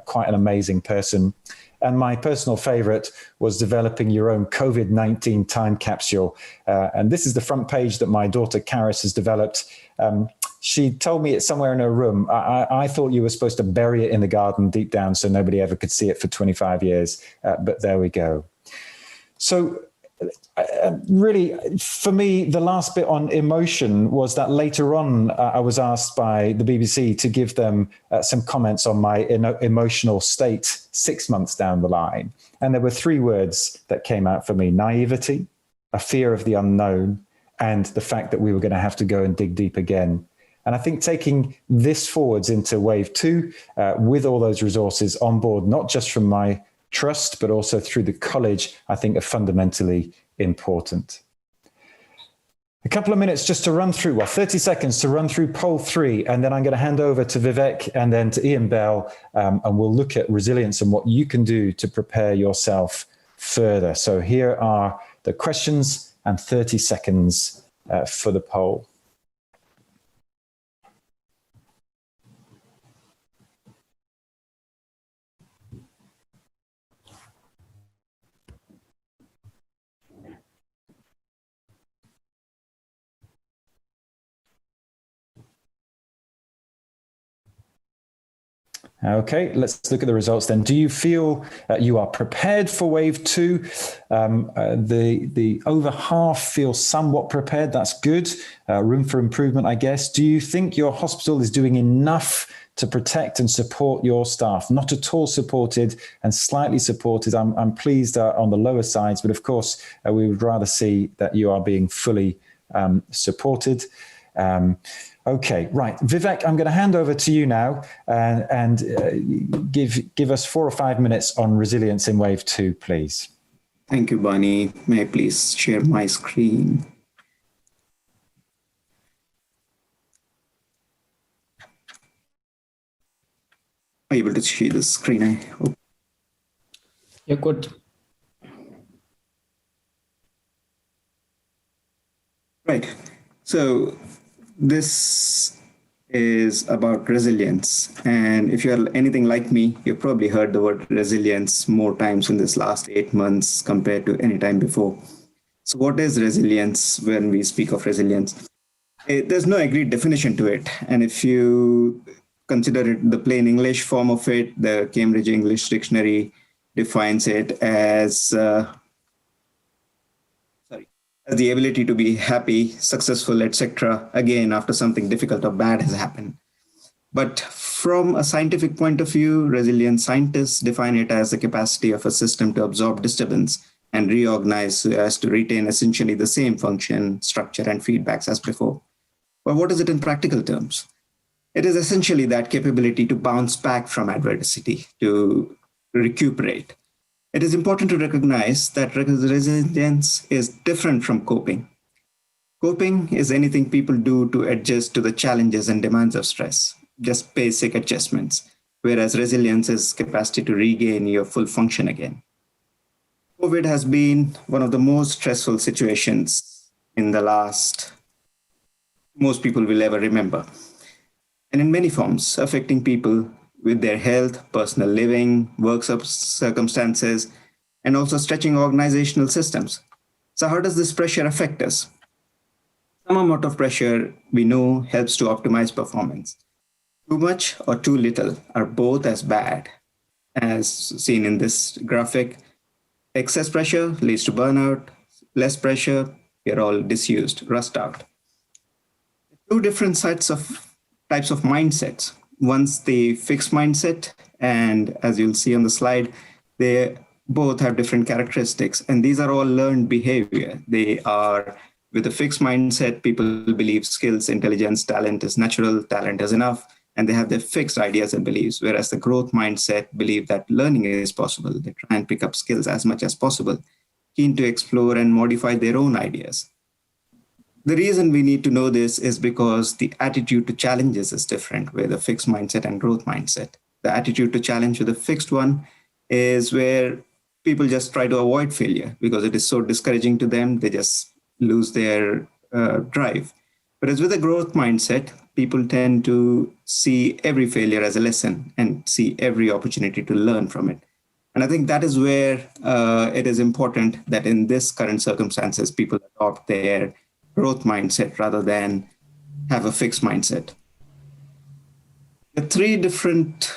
quite an amazing person. And my personal favorite was developing your own COVID-19 time capsule. And this is the front page that my daughter Karis has developed. She told me it's somewhere in her room. I thought you were supposed to bury it in the garden deep down so nobody ever could see it for 25 years. But there we go. So really, for me, the last bit on emotion was that later on, I was asked by the BBC to give them some comments on my emotional state 6 months down the line. And there were three words that came out for me: naivety, a fear of the unknown, and the fact that we were going to have to go and dig deep again. And I think taking this forwards into wave 2 with all those resources on board, not just from my trust, but also through the college, I think are fundamentally important. A couple of minutes just to run through, 30 seconds to run through poll 3, and then I'm going to hand over to Vivek and then to Iain Bell, and we'll look at resilience and what you can do to prepare yourself further. So here are the questions and 30 seconds for the poll. Okay, let's look at the results then. Do you feel you are prepared for wave 2? The over half feel somewhat prepared. That's good. Room for improvement, I guess. Do you think your hospital is doing enough to protect and support your staff? Not at all supported and slightly supported. I'm pleased on the lower sides, but of course, we would rather see that you are being fully supported. Okay, right. Vivek, I'm going to hand over to you now and give us 4 or 5 minutes on resilience in wave 2, please. Thank you, Barney. May I please share my screen? Are you able to see the screen? I hope. You're good. Right. So this is about resilience. And if you're anything like me, you've probably heard the word resilience more times in this last 8 months compared to any time before. So what is resilience when we speak of resilience? There's no agreed definition to it. And if you consider it the plain English form of it, the Cambridge English Dictionary defines it as the ability to be happy, successful, etc., again, after something difficult or bad has happened. But from a scientific point of view, resilient scientists define it as the capacity of a system to absorb disturbance and reorganize so as to retain essentially the same function, structure, and feedbacks as before. But what is it in practical terms? It is essentially that capability to bounce back from adversity, to recuperate. It is important to recognize that resilience is different from coping. Coping is anything people do to adjust to the challenges and demands of stress, just basic adjustments, whereas resilience is capacity to regain your full function again. COVID has been one of the most stressful situations in the last, most people will ever remember. And in many forms, affecting people with their health, personal living, work circumstances, and also stretching organizational systems. So how does this pressure affect us? Some amount of pressure we know helps to optimize performance. Too much or too little are both as bad, as seen in this graphic. Excess pressure leads to burnout. Less pressure, you're all disused, rust out. Two different types of mindsets. One's the fixed mindset, and as you'll see on the slide, they both have different characteristics, and these are all learned behavior. They are, with a fixed mindset, people believe skills, intelligence, talent is natural, talent is enough, and they have their fixed ideas and beliefs, whereas the growth mindset believe that learning is possible. They try and pick up skills as much as possible, keen to explore and modify their own ideas. The reason we need to know this is because the attitude to challenges is different with a fixed mindset and growth mindset. The attitude to challenge with a fixed one is where people just try to avoid failure because it is so discouraging to them, they just lose their drive. Whereas with a growth mindset, people tend to see every failure as a lesson and see every opportunity to learn from it. And I think that is where it is important that in this current circumstances, people adopt their growth mindset rather than have a fixed mindset. The 3 different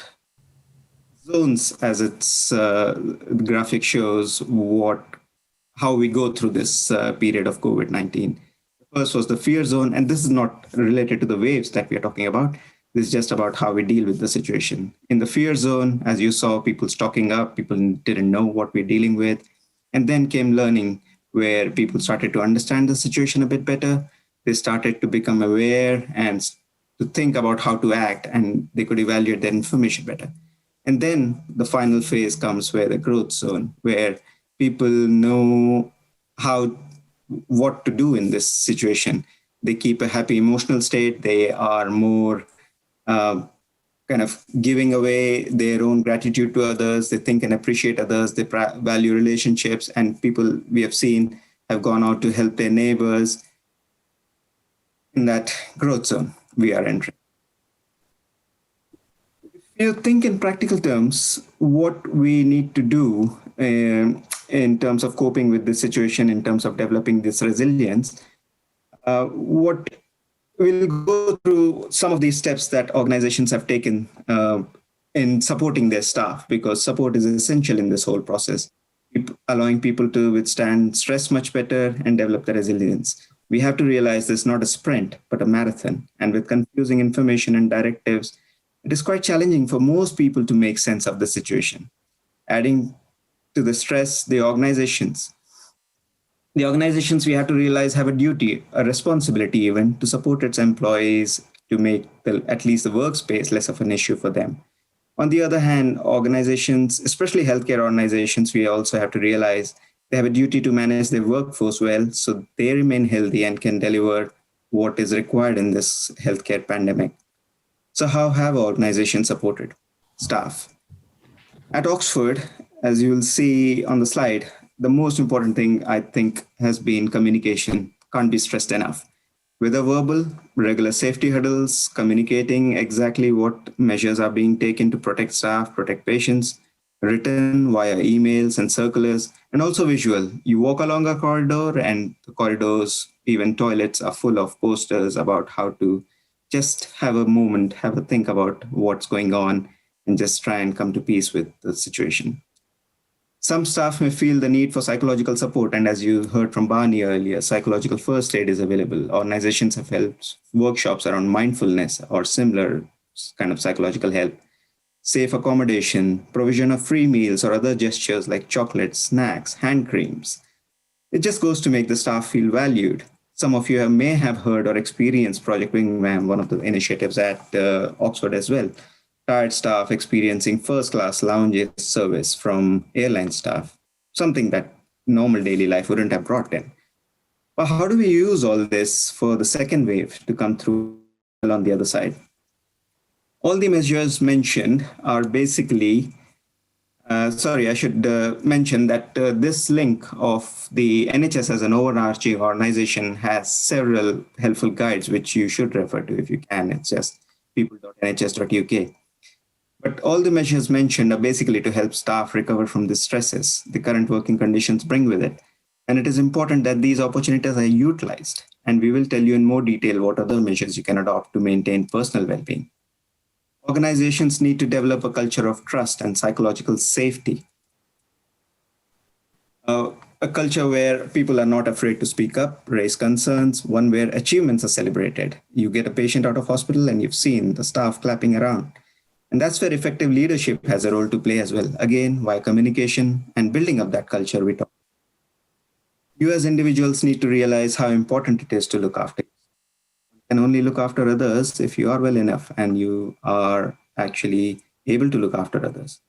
zones, as its graphic shows, how we go through this period of COVID-19. The first was the fear zone, and this is not related to the waves that we are talking about. This is just about how we deal with the situation. In the fear zone, as you saw, people stocking up, people didn't know what we're dealing with, and then came learning, where people started to understand the situation a bit better. They started to become aware and to think about how to act, and they could evaluate their information better. And then the final phase comes where the growth zone, where people know how what to do in this situation. They keep a happy emotional state. They are more kind of giving away their own gratitude to others. They think and appreciate others. They value relationships, and people we have seen have gone out to help their neighbors in that growth zone we are entering. If you think in practical terms, what we need to do in terms of coping with this situation, in terms of developing this resilience, we'll go through some of these steps that organizations have taken in supporting their staff, because support is essential in this whole process, allowing people to withstand stress much better and develop the resilience. We have to realize this is not a sprint, but a marathon. And with confusing information and directives, it is quite challenging for most people to make sense of the situation. Adding to the stress, the organizations we have to realize have a duty, a responsibility even, to support its employees, to make at least the workspace less of an issue for them. On the other hand, organizations, especially healthcare organizations, we also have to realize they have a duty to manage their workforce well so they remain healthy and can deliver what is required in this healthcare pandemic. So how have organizations supported staff? At Oxford, as you will see on the slide, the most important thing, I think, has been communication. Can't be stressed enough. Whether verbal, regular safety huddles, communicating exactly what measures are being taken to protect staff, protect patients, written via emails and circulars, and also visual. You walk along a corridor and the corridors, even toilets, are full of posters about how to just have a moment, have a think about what's going on, and just try and come to peace with the situation. Some staff may feel the need for psychological support, and as you heard from Barney earlier, psychological first aid is available. Organizations have held workshops around mindfulness or similar kind of psychological help. Safe accommodation, provision of free meals or other gestures like chocolates, snacks, hand creams. It just goes to make the staff feel valued. Some of you may have heard or experienced Project Wingman, one of the initiatives at Oxford as well. Tired staff experiencing first-class lounge service from airline staff, something that normal daily life wouldn't have brought in. But how do we use all this for the second wave to come through on the other side? All the measures mentioned are basically, I should mention that this link of the NHS as an overarching organization has several helpful guides, which you should refer to if you can. It's just people.nhs.uk. But all the measures mentioned are basically to help staff recover from the stresses the current working conditions bring with it. And it is important that these opportunities are utilized. And we will tell you in more detail what other measures you can adopt to maintain personal well-being. Organizations need to develop a culture of trust and psychological safety. A culture where people are not afraid to speak up, raise concerns, one where achievements are celebrated. You get a patient out of hospital and you've seen the staff clapping around. And that's where effective leadership has a role to play as well. Again, via communication and building up that culture we talk. You as individuals need to realize how important it is to look after. You can only look after others if you are well enough and you are actually able to look after others.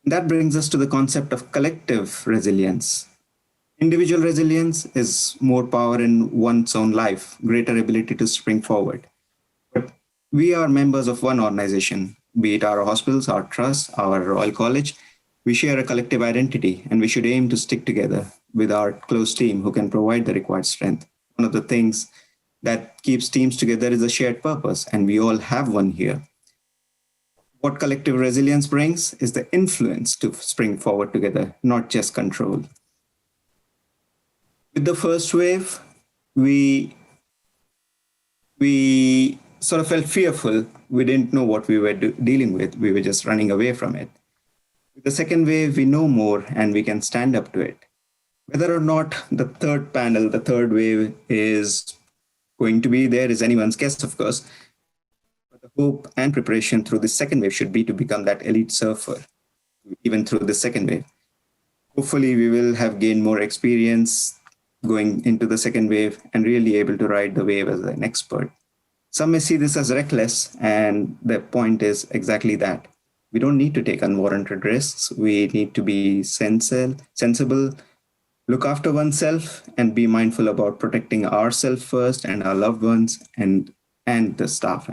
That brings us to the concept of collective resilience. Individual resilience is more power in one's own life, greater ability to spring forward. But we are members of one organization, be it our hospitals, our trusts, our Royal College. We share a collective identity and we should aim to stick together with our close team who can provide the required strength. One of the things that keeps teams together is a shared purpose, and we all have one here. What collective resilience brings is the influence to spring forward together, not just control. With the first wave, we sort of felt fearful. We didn't know what we were dealing with. We were just running away from it. With the second wave, we know more and we can stand up to it. Whether or not the third panel, the third wave is going to be there is anyone's guess, of course. But the hope and preparation through the second wave should be to become that elite surfer, even through the second wave. Hopefully, we will have gained more experience going into the second wave and really able to ride the wave as an expert. Some may see this as reckless, and the point is exactly that. We don't need to take unwarranted risks. We need to be sensible, look after oneself and be mindful about protecting ourselves first and our loved ones and the staff.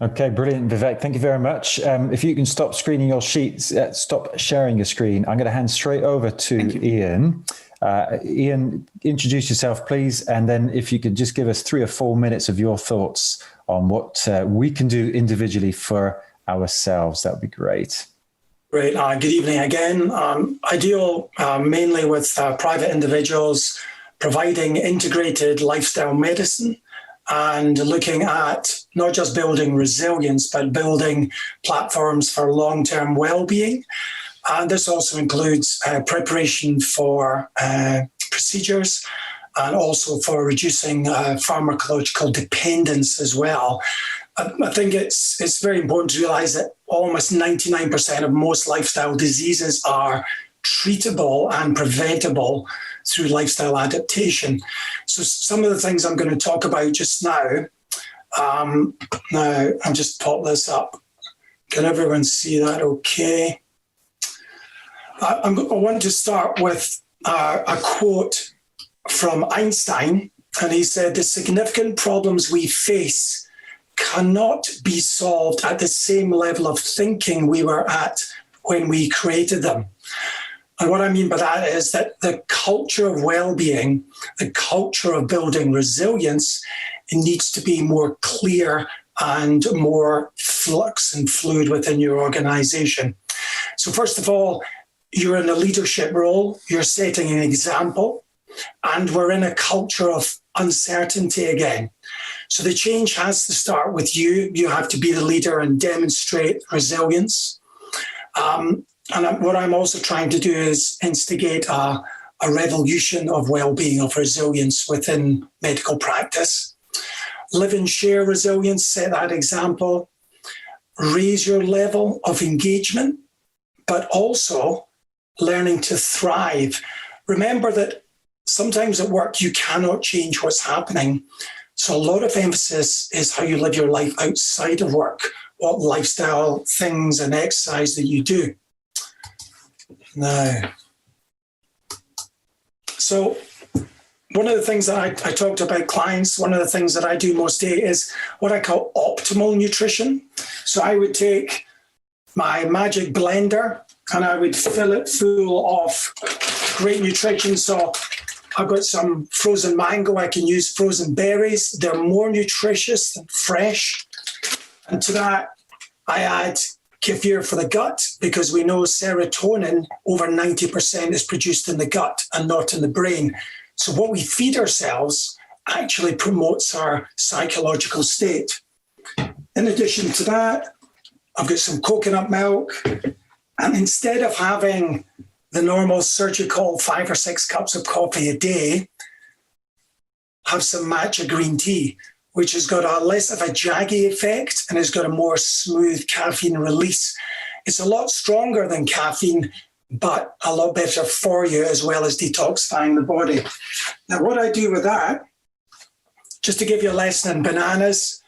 Okay, brilliant, Vivek. Thank you very much. If you can stop screening your sheets, stop sharing your screen. I'm going to hand straight over to Iain. Iain, introduce yourself, please. And then if you could just give us 3 or 4 minutes of your thoughts on what we can do individually for ourselves, that would be great. Great. Good evening again. I deal mainly with private individuals providing integrated lifestyle medicine and looking at not just building resilience, but building platforms for long-term well-being. And this also includes preparation for procedures and also for reducing pharmacological dependence as well. I think it's very important to realize that almost 99% of most lifestyle diseases are treatable and preventable through lifestyle adaptation. So some of the things I'm going to talk about just now, I'll just pop this up. Can everyone see that okay? I want to start with a quote from Einstein, and he said, "The significant problems we face cannot be solved at the same level of thinking we were at when we created them." And what I mean by that is that the culture of well-being, the culture of building resilience, it needs to be more clear and more flux and fluid within your organization. So first of all, you're in a leadership role, you're setting an example, and we're in a culture of uncertainty again. So the change has to start with you. You have to be the leader and demonstrate resilience. And what I'm also trying to do is instigate a revolution of well-being, of resilience within medical practice. Live and share resilience, set that example. Raise your level of engagement, but also learning to thrive. Remember that sometimes at work you cannot change what's happening. So a lot of emphasis is how you live your life outside of work, what lifestyle things and exercise that you do. Now, so one of the things that I talked about clients, one of the things that I do most day is what I call optimal nutrition. So I would take my magic blender and I would fill it full of great nutrition. So I've got some frozen mango. I can use frozen berries. They're more nutritious than fresh. And to that, I add kefir for the gut, because we know serotonin, over 90% is produced in the gut and not in the brain. So what we feed ourselves actually promotes our psychological state. In addition to that, I've got some coconut milk. And instead of having the normal surgical 5 or 6 cups of coffee a day, have some matcha green tea, which has got a less of a jaggy effect and has got a more smooth caffeine release. It's a lot stronger than caffeine, but a lot better for you, as well as detoxifying the body. Now, what I do with that, just to give you a lesson in bananas,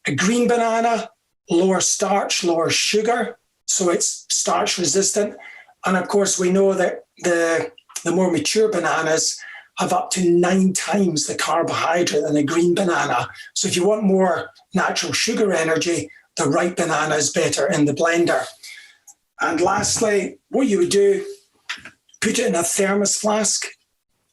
a green banana, lower starch, lower sugar, so it's starch resistant. And of course, we know that the more mature bananas have up to 9 times the carbohydrate than a green banana. So if you want more natural sugar energy, the ripe banana is better in the blender. And lastly, what you would do, put it in a thermos flask,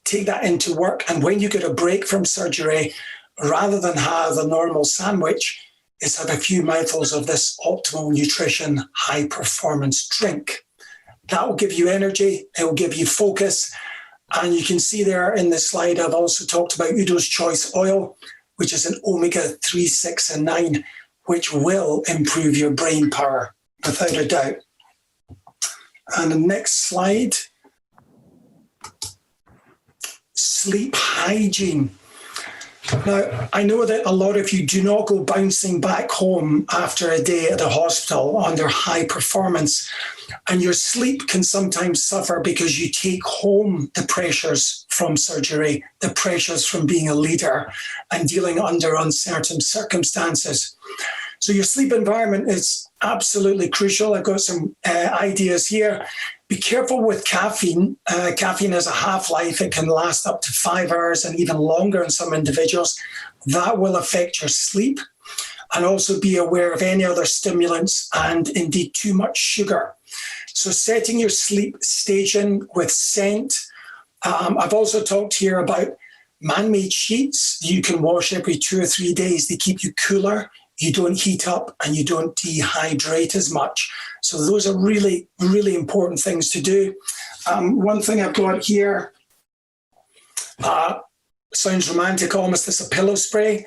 take that into work. And when you get a break from surgery, rather than have a normal sandwich, is have a few mouthfuls of this optimal nutrition high performance drink. That will give you energy, it will give you focus. And you can see there in the slide, I've also talked about Udo's Choice Oil, which is an omega-3, 6, and 9, which will improve your brain power, without a doubt. And the next slide, sleep hygiene. Now, I know that a lot of you do not go bouncing back home after a day at the hospital under high performance, and your sleep can sometimes suffer because you take home the pressures from surgery, the pressures from being a leader and dealing under uncertain circumstances. So your sleep environment is absolutely crucial. I've got some ideas here. Be careful with caffeine. Caffeine has a half-life. It can last up to 5 hours and even longer in some individuals. That will affect your sleep. And also be aware of any other stimulants and indeed too much sugar. So setting your sleep station with scent. I've also talked here about man-made sheets you can wash every 2 or 3 days. They keep you cooler. You don't heat up and you don't dehydrate as much. So those are really, really important things to do. One thing I've got here sounds romantic almost. It's a pillow spray,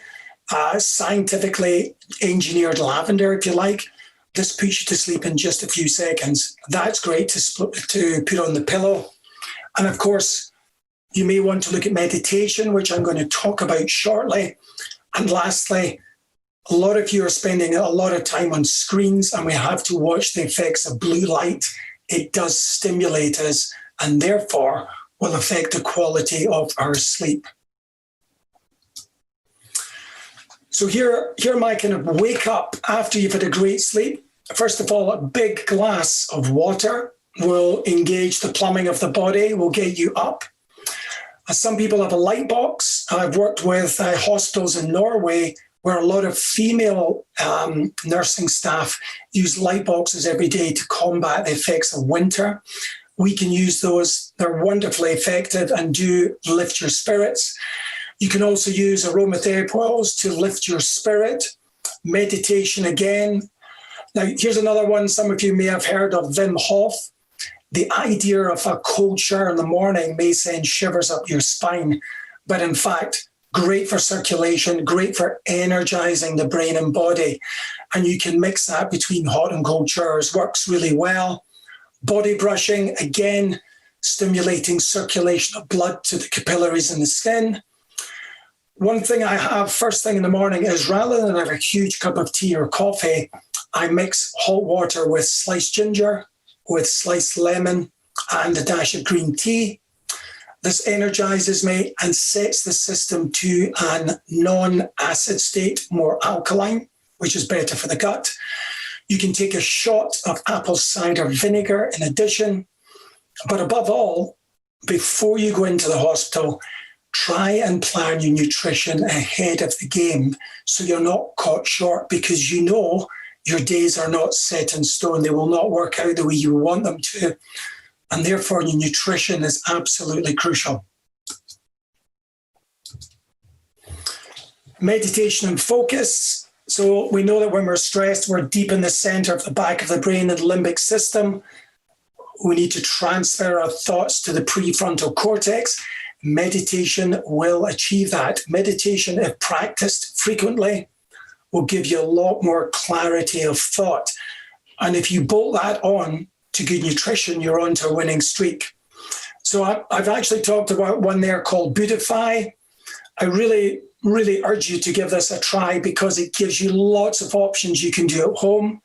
scientifically engineered lavender, if you like. This puts you to sleep in just a few seconds. That's great to put on the pillow. And of course, you may want to look at meditation, which I'm going to talk about shortly. And lastly, a lot of you are spending a lot of time on screens, and we have to watch the effects of blue light. It does stimulate us and therefore will affect the quality of our sleep. So here are my kind of wake up after you've had a great sleep. First of all, a big glass of water will engage the plumbing of the body, will get you up. Some people have a light box. I've worked with hospitals in Norway where a lot of female nursing staff use light boxes every day to combat the effects of winter. We can use those. They're wonderfully effective and do lift your spirits. You can also use aromatherapy oils to lift your spirit. Meditation again. Now, here's another one some of you may have heard of, Wim Hof. The idea of a cold shower in the morning may send shivers up your spine, but in fact, great for circulation, great for energizing the brain and body. And you can mix that between hot and cold showers, works really well. Body brushing, again, stimulating circulation of blood to the capillaries in the skin. One thing I have first thing in the morning is rather than have a huge cup of tea or coffee, I mix hot water with sliced ginger, with sliced lemon and a dash of green tea. This energizes me and sets the system to a non-acid state, more alkaline, which is better for the gut. You can take a shot of apple cider vinegar in addition. But above all, before you go into the hospital, try and plan your nutrition ahead of the game so you're not caught short, because you know your days are not set in stone. They will not work out the way you want them to. And therefore, your nutrition is absolutely crucial. Meditation and focus. So we know that when we're stressed, we're deep in the center of the back of the brain and the limbic system. We need to transfer our thoughts to the prefrontal cortex. Meditation will achieve that. Meditation, if practiced frequently, will give you a lot more clarity of thought. And if you bolt that on to good nutrition, you're on to a winning streak. So I've actually talked about one there called Buddhify. I really, really urge you to give this a try because it gives you lots of options you can do at home.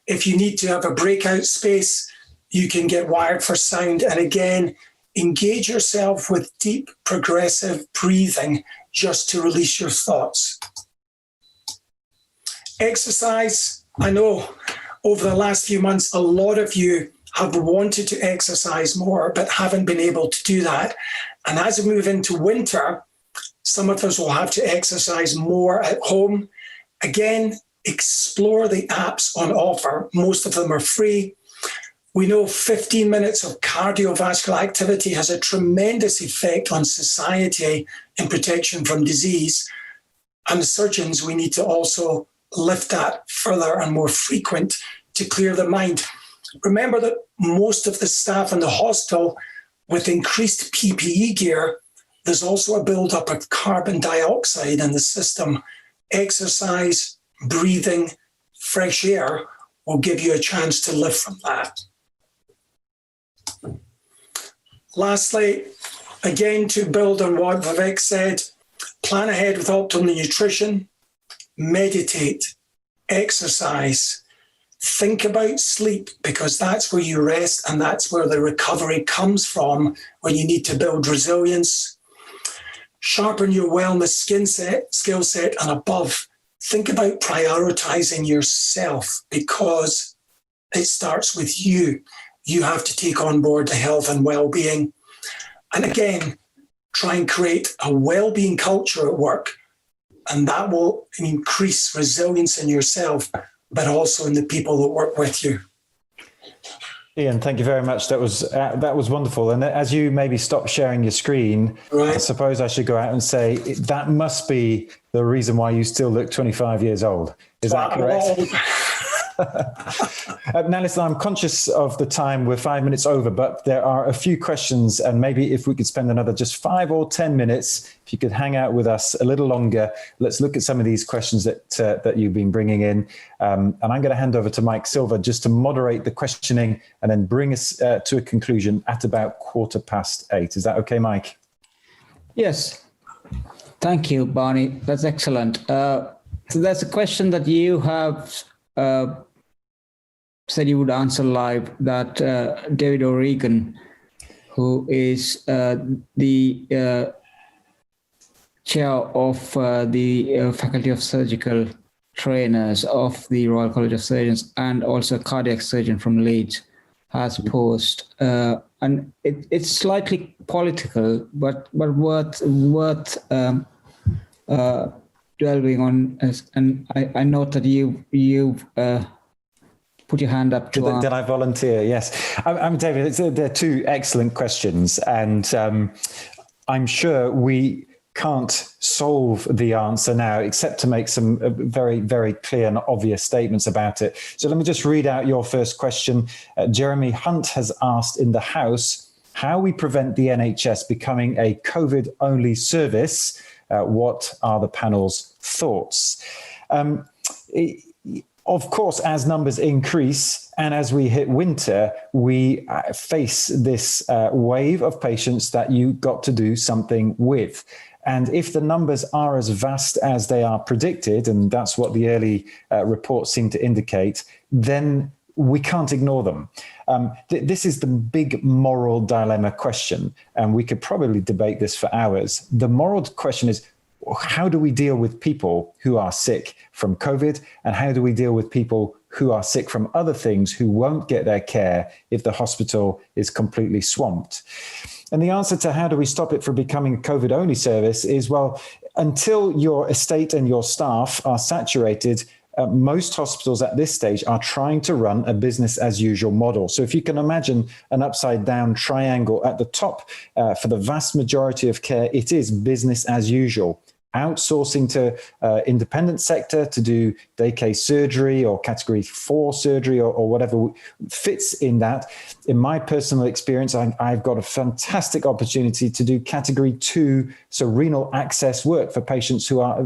If you need to have a breakout space, you can get wired for sound. And again, engage yourself with deep, progressive breathing just to release your thoughts. Exercise. I know over the last few months, a lot of you have wanted to exercise more, but haven't been able to do that. And as we move into winter, some of us will have to exercise more at home. Again, explore the apps on offer. Most of them are free. We know 15 minutes of cardiovascular activity has a tremendous effect on society in protection from disease. And as surgeons, we need to also lift that further and more frequent to clear the mind. Remember that most of the staff in the hospital, with increased PPE gear, there's also a buildup of carbon dioxide in the system. Exercise, breathing, fresh air will give you a chance to lift from that. Lastly, again, to build on what Vivek said, plan ahead with optimal nutrition, meditate, exercise, think about sleep, because that's where you rest and that's where the recovery comes from when you need to build resilience. Sharpen your wellness skill set, and above, think about prioritizing yourself, because it starts with you. You have to take on board the health and well-being. And again, try and create a well-being culture at work. And that will increase resilience in yourself, but also in the people that work with you. Iain, thank you very much. That was wonderful. And as you maybe stop sharing your screen, right, I suppose I should go out and say that must be the reason why you still look 25 years old. Is that correct? Now, listen, I'm conscious of the time. We're 5 minutes over, but there are a few questions, and maybe if we could spend another just 5 or 10 minutes, if you could hang out with us a little longer, let's look at some of these questions that you've been bringing in. And I'm going to hand over to Mike Silver just to moderate the questioning and then bring us to a conclusion at about 8:15. Is that okay, Mike? Yes. Thank you, Barney. That's excellent. So there's a question that you have said you would answer live, that David O'Regan, who is the chair of the Faculty of Surgical Trainers of the Royal College of Surgeons and also a cardiac surgeon from Leeds, has posed. And it's slightly political, but worth delving on. And I note that you've put your hand up. Did I volunteer? Yes. I'm David. They're two excellent questions, and I'm sure we can't solve the answer now except to make some very, very clear and obvious statements about it. So let me just read out your first question. Jeremy Hunt has asked in the House how we prevent the NHS becoming a COVID-only service. What are the panel's thoughts? Of course, as numbers increase and as we hit winter, we face this wave of patients that you got to do something with. And if the numbers are as vast as they are predicted, and that's what the early reports seem to indicate, then we can't ignore them. This is the big moral dilemma question, and we could probably debate this for hours. The moral question is, how do we deal with people who are sick from COVID, and how do we deal with people who are sick from other things who won't get their care if the hospital is completely swamped? And the answer to how do we stop it from becoming a COVID-only service is, well, until your estate and your staff are saturated, most hospitals at this stage are trying to run a business as usual model. So if you can imagine an upside down triangle at the top, for the vast majority of care, it is business as usual. Outsourcing to independent sector to do day case surgery or category 4 surgery or whatever fits in that. In my personal experience, I've got a fantastic opportunity to do category 2, so renal access work for patients who are,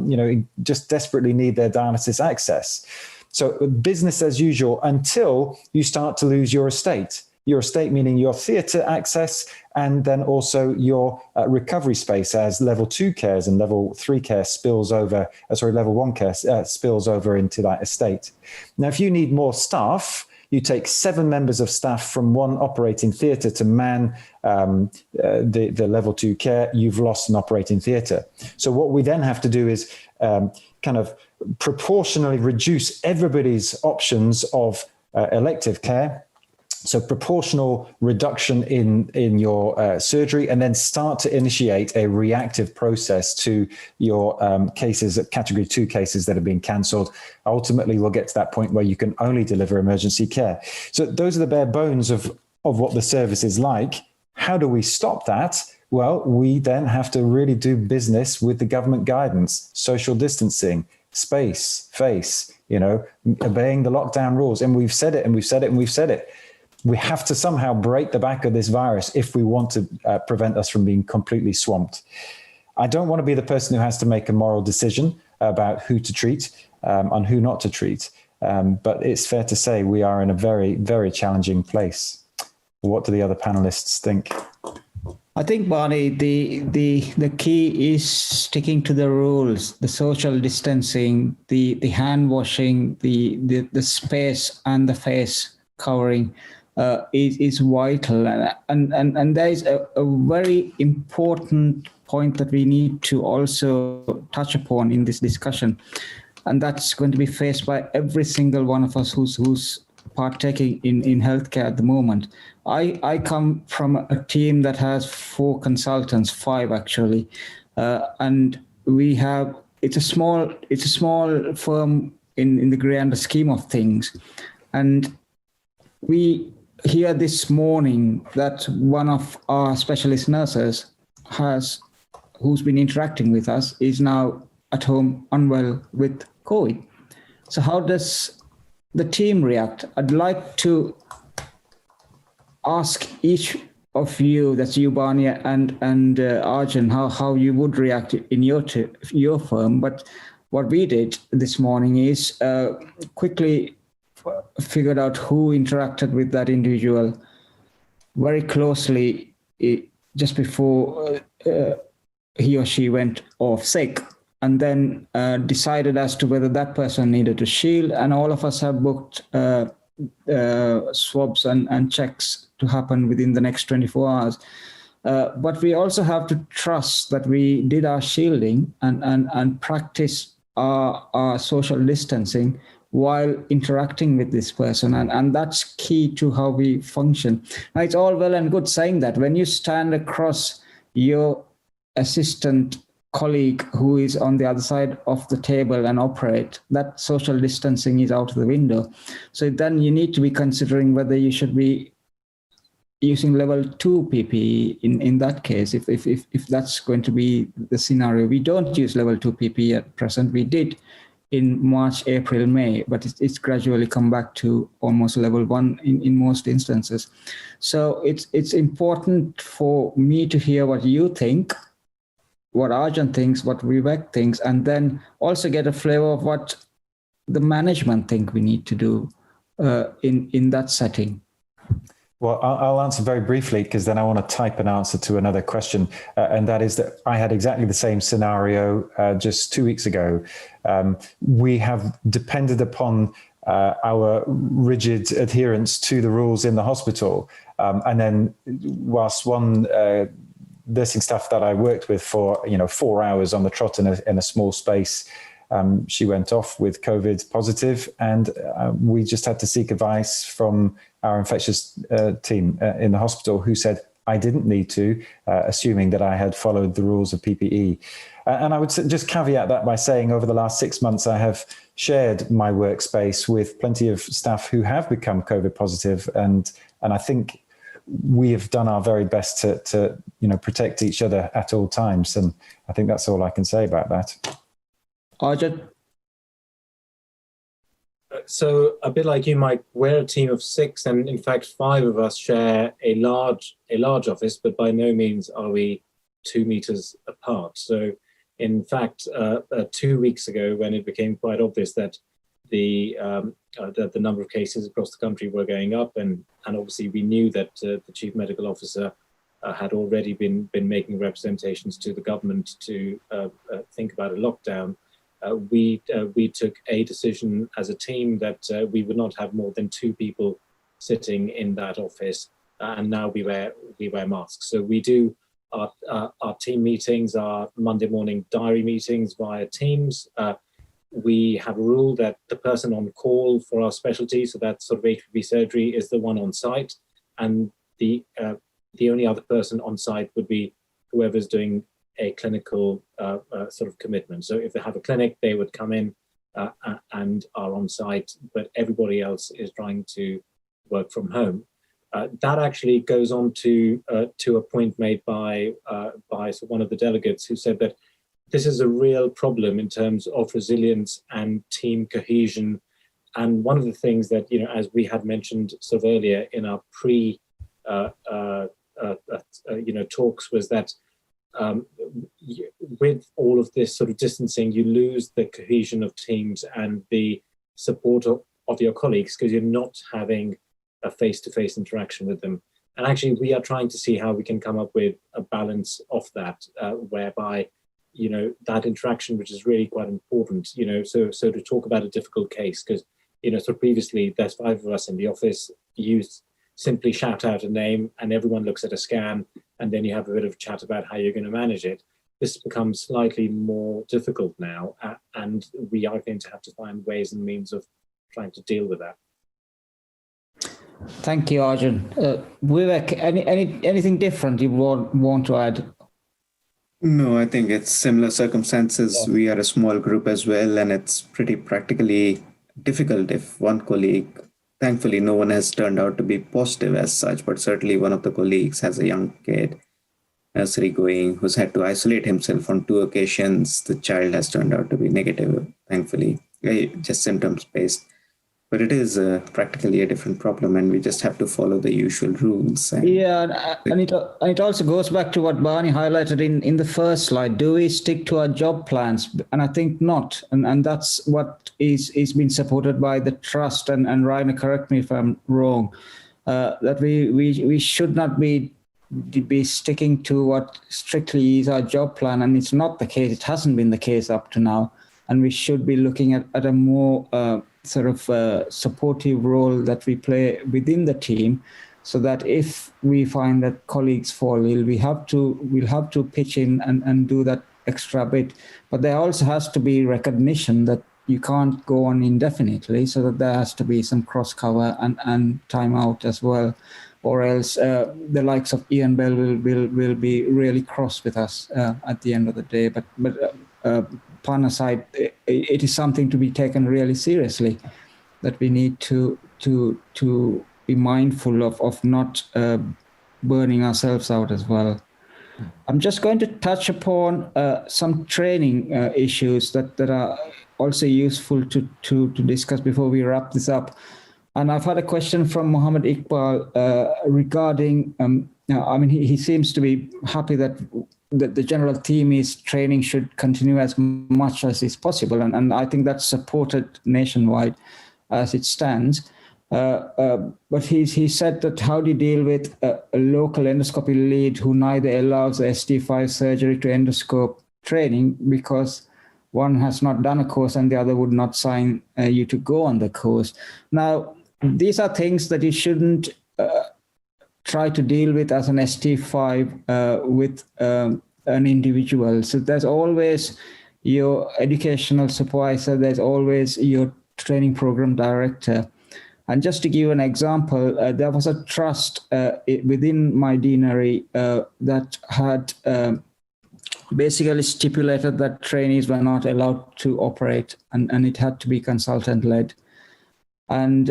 just desperately need their dialysis access. So business as usual until you start to lose your estate. Your estate meaning your theatre access, and then also your recovery space as level 2 cares and level 3 care spills over, level 1 care spills over into that estate. Now, if you need more staff, you take 7 members of staff from one operating theatre to man the level 2 care, you've lost an operating theatre. So what we then have to do is kind of proportionally reduce everybody's options of elective care. So proportional reduction in your surgery, and then start to initiate a reactive process to your cases, category 2 cases that have been cancelled. Ultimately, we'll get to that point where you can only deliver emergency care. So those are the bare bones of what the service is like. How do we stop that? Well, we then have to really do business with the government guidance, social distancing, space, face, obeying the lockdown rules. And we've said it and we've said it and we've said it. We have to somehow break the back of this virus if we want to prevent us from being completely swamped. I don't want to be the person who has to make a moral decision about who to treat and who not to treat. But it's fair to say we are in a very, very challenging place. What do the other panelists think? I think, Barney, the key is sticking to the rules, the social distancing, the hand washing, the space and the face covering. Is vital, and there is a very important point that we need to also touch upon in this discussion. and that's going to be faced by every single one of us who's partaking in healthcare at the moment. I come from a team that has 4 consultants, 5 actually, and it's a small firm in the grander scheme of things, and we hear this morning that one of our specialist nurses who's been interacting with us is now at home unwell with COVID. So how does the team react? I'd like to ask each of you, that's you, Barney and Arjun, how you would react in your firm. But what we did this morning is quickly figured out who interacted with that individual very closely just before he or she went off sick, and then decided as to whether that person needed a shield. And all of us have booked swabs and checks to happen within the next 24 hours. But we also have to trust that we did our shielding and practice our social distancing while interacting with this person. And that's key to how we function. Now, it's all well and good saying that. When you stand across your assistant colleague who is on the other side of the table and operate, that social distancing is out of the window. So then you need to be considering whether you should be using level 2 PPE in that case, if that's going to be the scenario. We don't use level 2 PPE at present. We did in March, April, May, but it's gradually come back to almost level 1 in most instances. So it's important for me to hear what you think, what Arjun thinks, what Vivek thinks, and then also get a flavor of what the management think we need to do in that setting. Well, I'll answer very briefly, because then I want to type an answer to another question. And that is that I had exactly the same scenario just 2 weeks ago. We have depended upon our rigid adherence to the rules in the hospital. And then whilst one nursing staff that I worked with for 4 hours on the trot in a small space, she went off with COVID positive, and we just had to seek advice from our infectious team in the hospital, who said I didn't need to, assuming that I had followed the rules of PPE. And I would just caveat that by saying over the last 6 months, I have shared my workspace with plenty of staff who have become COVID positive. And I think we have done our very best to protect each other at all times. And I think that's all I can say about that. Arjun? So a bit like you, Mike, we're a team of 6, and in fact 5 of us share a large office, but by no means are we 2 meters apart. So in fact, 2 weeks ago, when it became quite obvious that the number of cases across the country were going up, and obviously we knew that the chief medical officer had already been making representations to the government to think about a lockdown. We took a decision as a team that we would not have more than 2 people sitting in that office, and now we wear masks. So we do our team meetings, our Monday morning diary meetings via Teams. We have a rule that the person on call for our specialty, so that's sort of HPV surgery, is the one on site, and the only other person on site would be whoever's doing a clinical sort of commitment. So if they have a clinic, they would come in and are on site, but everybody else is trying to work from home. That actually goes on to a point made by one of the delegates, who said that this is a real problem in terms of resilience and team cohesion. And one of the things that, as we had mentioned sort of earlier in our talks, was that with all of this sort of distancing, you lose the cohesion of teams and the support of your colleagues, because you're not having a face-to-face interaction with them. And actually, we are trying to see how we can come up with a balance of that, whereby, that interaction, which is really quite important, so to talk about a difficult case, because, so previously there's 5 of us in the office, you simply shout out a name and everyone looks at a scan, and then you have a bit of chat about how you're going to manage it. this becomes slightly more difficult now, and we are going to have to find ways and means of trying to deal with that. Thank you, Arjun. Vivek, anything different you want to add? No, I think it's similar circumstances. Yeah. We are a small group as well, and it's pretty practically difficult if one colleague, thankfully no one has turned out to be positive as such, but certainly one of the colleagues has a young kid, nursery going, who's had to isolate himself on 2 occasions. The child has turned out to be negative, thankfully, just symptoms based. But it is practically a different problem, and we just have to follow the usual rules. And it also goes back to what Barney highlighted in the first slide. Do we stick to our job plans? And I think not. And that's what is being supported by the trust. And Rainer, correct me if I'm wrong, that we should not be sticking to what strictly is our job plan. And it's not the case. It hasn't been the case up to now. And we should be looking at a more sort of supportive role that we play within the team, so that if we find that colleagues fall ill, we'll have to pitch in and do that extra bit. But there also has to be recognition that you can't go on indefinitely, so that there has to be some cross cover and time out as well, or else the likes of Iain Bell will be really cross with us at the end of the day. But pun aside, it is something to be taken really seriously, that we need to be mindful of not burning ourselves out as well. I'm just going to touch upon some training issues that are also useful to discuss before we wrap this up. And I've had a question from Mohammed Iqbal regarding, he seems to be happy that the general theme is training should continue as much as is possible. And I think that's supported nationwide as it stands. But he said that how do you deal with a local endoscopy lead who neither allows the ST5 surgery to endoscope training because one has not done a course and the other would not sign you to go on the course. Now, these are things that you shouldn't try to deal with as an ST5 with an individual. So there's always your educational supervisor, there's always your training program director. And just to give an example, there was a trust within my deanery that had basically stipulated that trainees were not allowed to operate, and it had to be consultant-led. And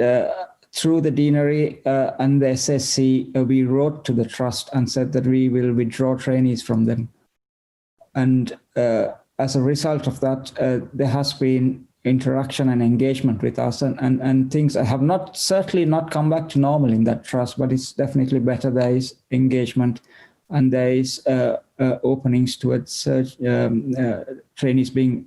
through the deanery and the SSC, we wrote to the trust and said that we will withdraw trainees from them. And as a result of that, there has been interaction and engagement with us, and things have certainly not come back to normal in that trust, but it's definitely better. There is engagement, and there is openings towards trainees being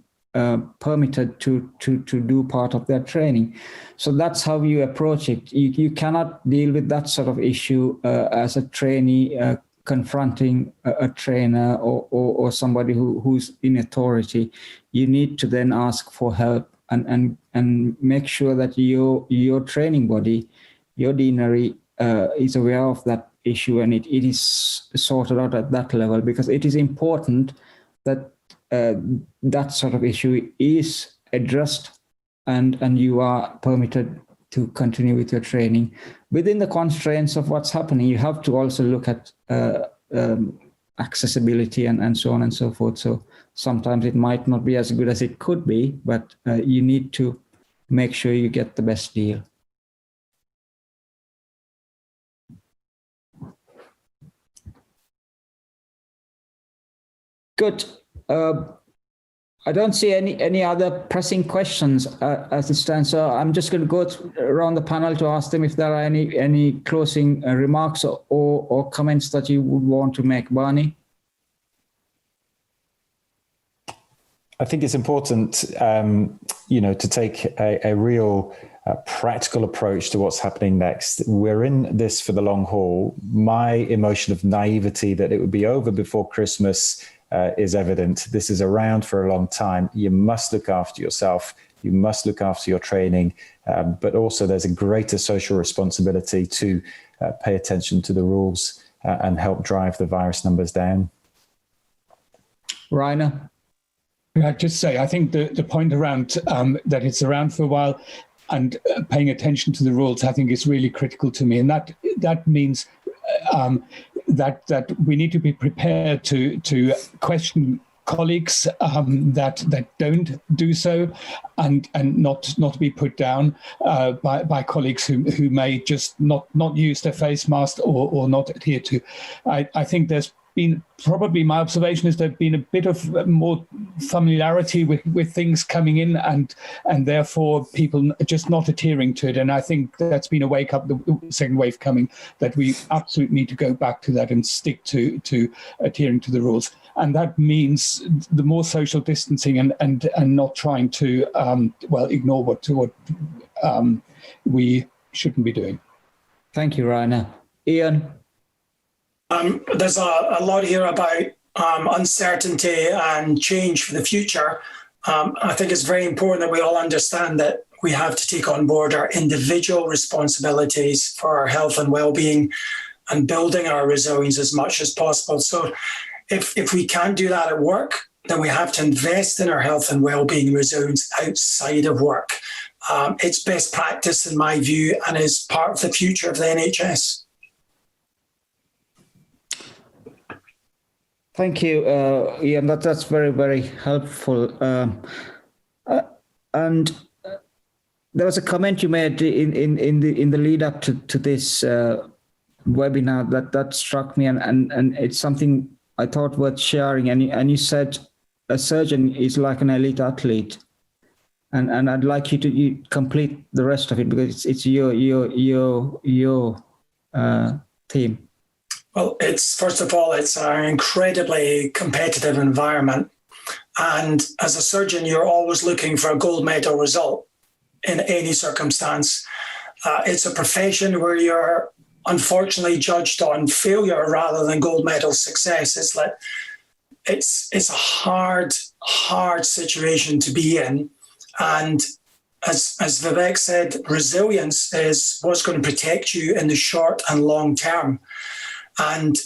permitted to do part of their training. So that's how you approach it. You cannot deal with that sort of issue as a trainee confronting a trainer or somebody who's in authority. You need to then ask for help and make sure that your training body, your deanery, is aware of that issue, and it is sorted out at that level, because it is important that that sort of issue is addressed and you are permitted to continue with your training within the constraints of what's happening. You have to also look at accessibility and so on and so forth. So sometimes it might not be as good as it could be, but you need to make sure you get the best deal. Good. I don't see any other pressing questions as it stands. So I'm just going to go around the panel to ask them if there are any closing remarks or comments that you would want to make. Barney? I think it's important, to take a real practical approach to what's happening next. We're in this for the long haul. My emotion of naivety that it would be over before Christmas is evident. This is around for a long time. You must look after yourself. You must look after your training, but also there's a greater social responsibility to pay attention to the rules and help drive the virus numbers down. Rainer? I'd just say, I think the point around that it's around for a while and paying attention to the rules, I think is really critical to me. And that means that we need to be prepared to question colleagues that don't do so, and not be put down by colleagues who may just not use their face mask or not adhere to. I think there's been, probably my observation is there's been a bit of more familiarity with things coming in, and therefore people just not adhering to it. And I think that's been a wake up, the second wave coming, that we absolutely need to go back to that and stick to adhering to the rules. And that means the more social distancing and not trying to ignore what we shouldn't be doing. Thank you, Rainer. Iain? There's a lot here about uncertainty and change for the future. I think it's very important that we all understand that we have to take on board our individual responsibilities for our health and well-being and building our resilience as much as possible. So if we can't do that at work, then we have to invest in our health and well-being resilience outside of work. It's best practice in my view and is part of the future of the NHS. Thank you, Iain. That's very, very helpful. And there was a comment you made in the lead up to this webinar that struck me, and it's something I thought worth sharing. And you said a surgeon is like an elite athlete, and I'd like you to complete the rest of it because it's your theme. Well, first of all, it's an incredibly competitive environment. And as a surgeon, you're always looking for a gold medal result in any circumstance. It's a profession where you're unfortunately judged on failure rather than gold medal success. It's a hard situation to be in. And as Vivek said, resilience is what's going to protect you in the short and long term. And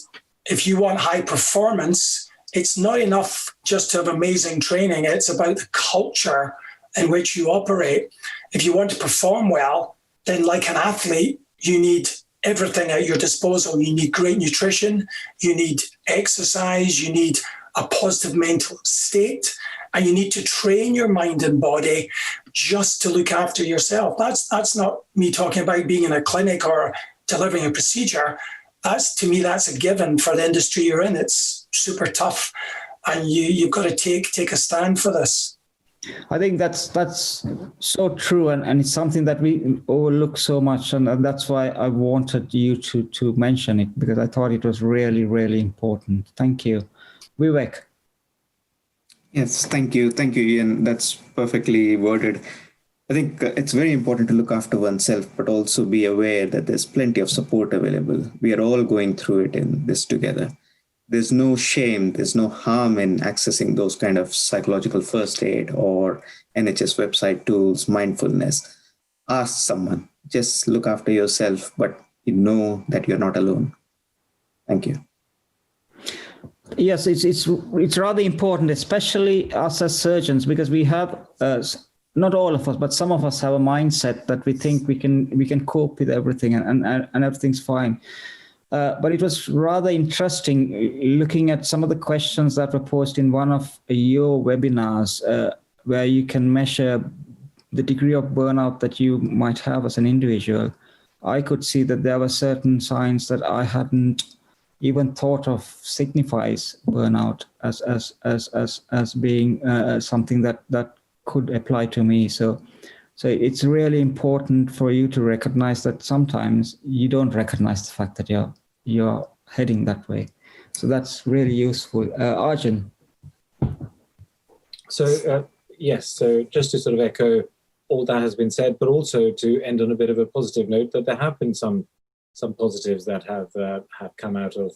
if you want high performance, it's not enough just to have amazing training. It's about the culture in which you operate. If you want to perform well, then like an athlete, you need everything at your disposal. You need great nutrition, you need exercise, you need a positive mental state, and you need to train your mind and body just to look after yourself. That's not me talking about being in a clinic or delivering a procedure. To me, that's a given for the industry you're in. It's super tough, and you've got to take a stand for this. I think that's so true, and it's something that we overlook so much, and that's why I wanted you to mention it, because I thought it was really, really important. Thank you. Vivek. Yes, thank you, Iain. That's perfectly worded. I think it's very important to look after oneself, but also be aware that there's plenty of support available. We are all going through it in this together. There's no shame, there's no harm in accessing those kind of psychological first aid or NHS website tools, mindfulness. Ask someone, just look after yourself, but you know that you're not alone. Thank you. Yes, it's rather important, especially us as surgeons, because we have not all of us, but some of us have a mindset that we think we can cope with everything and everything's fine. But it was rather interesting looking at some of the questions that were posed in one of your webinars, where you can measure the degree of burnout that you might have as an individual. I could see that there were certain signs that I hadn't even thought of signifies burnout as being something that could apply to me. So it's really important for you to recognize that sometimes you don't recognize the fact that you're heading that way. So that's really useful. Arjun. So yes, so just to sort of echo all that has been said, but also to end on a bit of a positive note, that there have been some positives that have come out of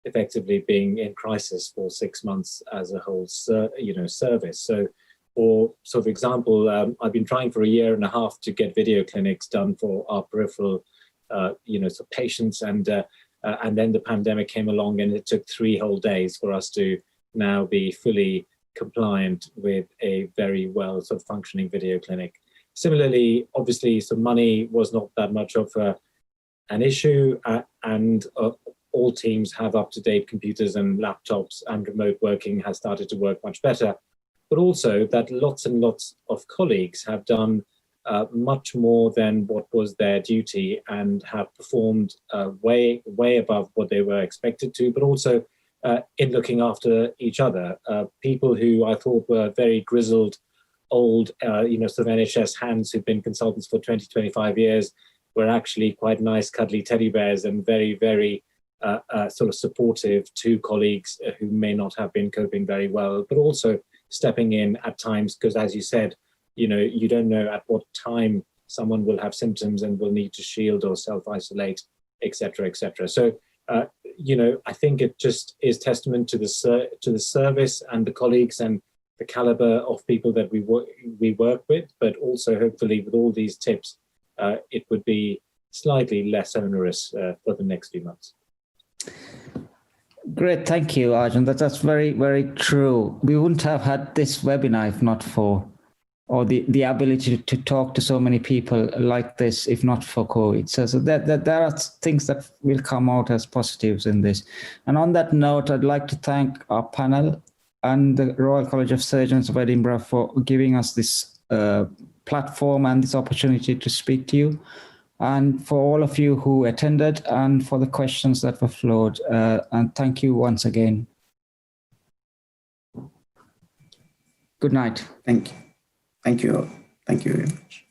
effectively being in crisis for 6 months as a whole, service. So, for example, I've been trying for 1.5 years to get video clinics done for our peripheral, patients, and then the pandemic came along, and it took 3 whole days for us to now be fully compliant with a very well sort of functioning video clinic. Similarly, obviously, so money was not that much of an issue, and all teams have up-to-date computers and laptops, and remote working has started to work much better. But also that lots and lots of colleagues have done much more than what was their duty and have performed way above what they were expected to, but also in looking after each other. People who I thought were very grizzled, old, sort of NHS hands who've been consultants for 20, 25 years were actually quite nice, cuddly teddy bears and very, very sort of supportive to colleagues who may not have been coping very well, but also stepping in at times, because as you said, you don't know at what time someone will have symptoms and will need to shield or self-isolate, etc., etc. So, I think it just is testament to the service and the colleagues and the caliber of people that we work with, but also hopefully with all these tips, it would be slightly less onerous for the next few months. Great, thank you, Arjun. That's very, very true. We wouldn't have had this webinar if not for, or the ability to talk to so many people like this, if not for COVID. So there are things that will come out as positives in this. And on that note, I'd like to thank our panel and the Royal College of Surgeons of Edinburgh for giving us this platform and this opportunity to speak to you, and for all of you who attended and for the questions that were flowed. And thank you once again. Good night. Thank you. Thank you all. Thank you very much.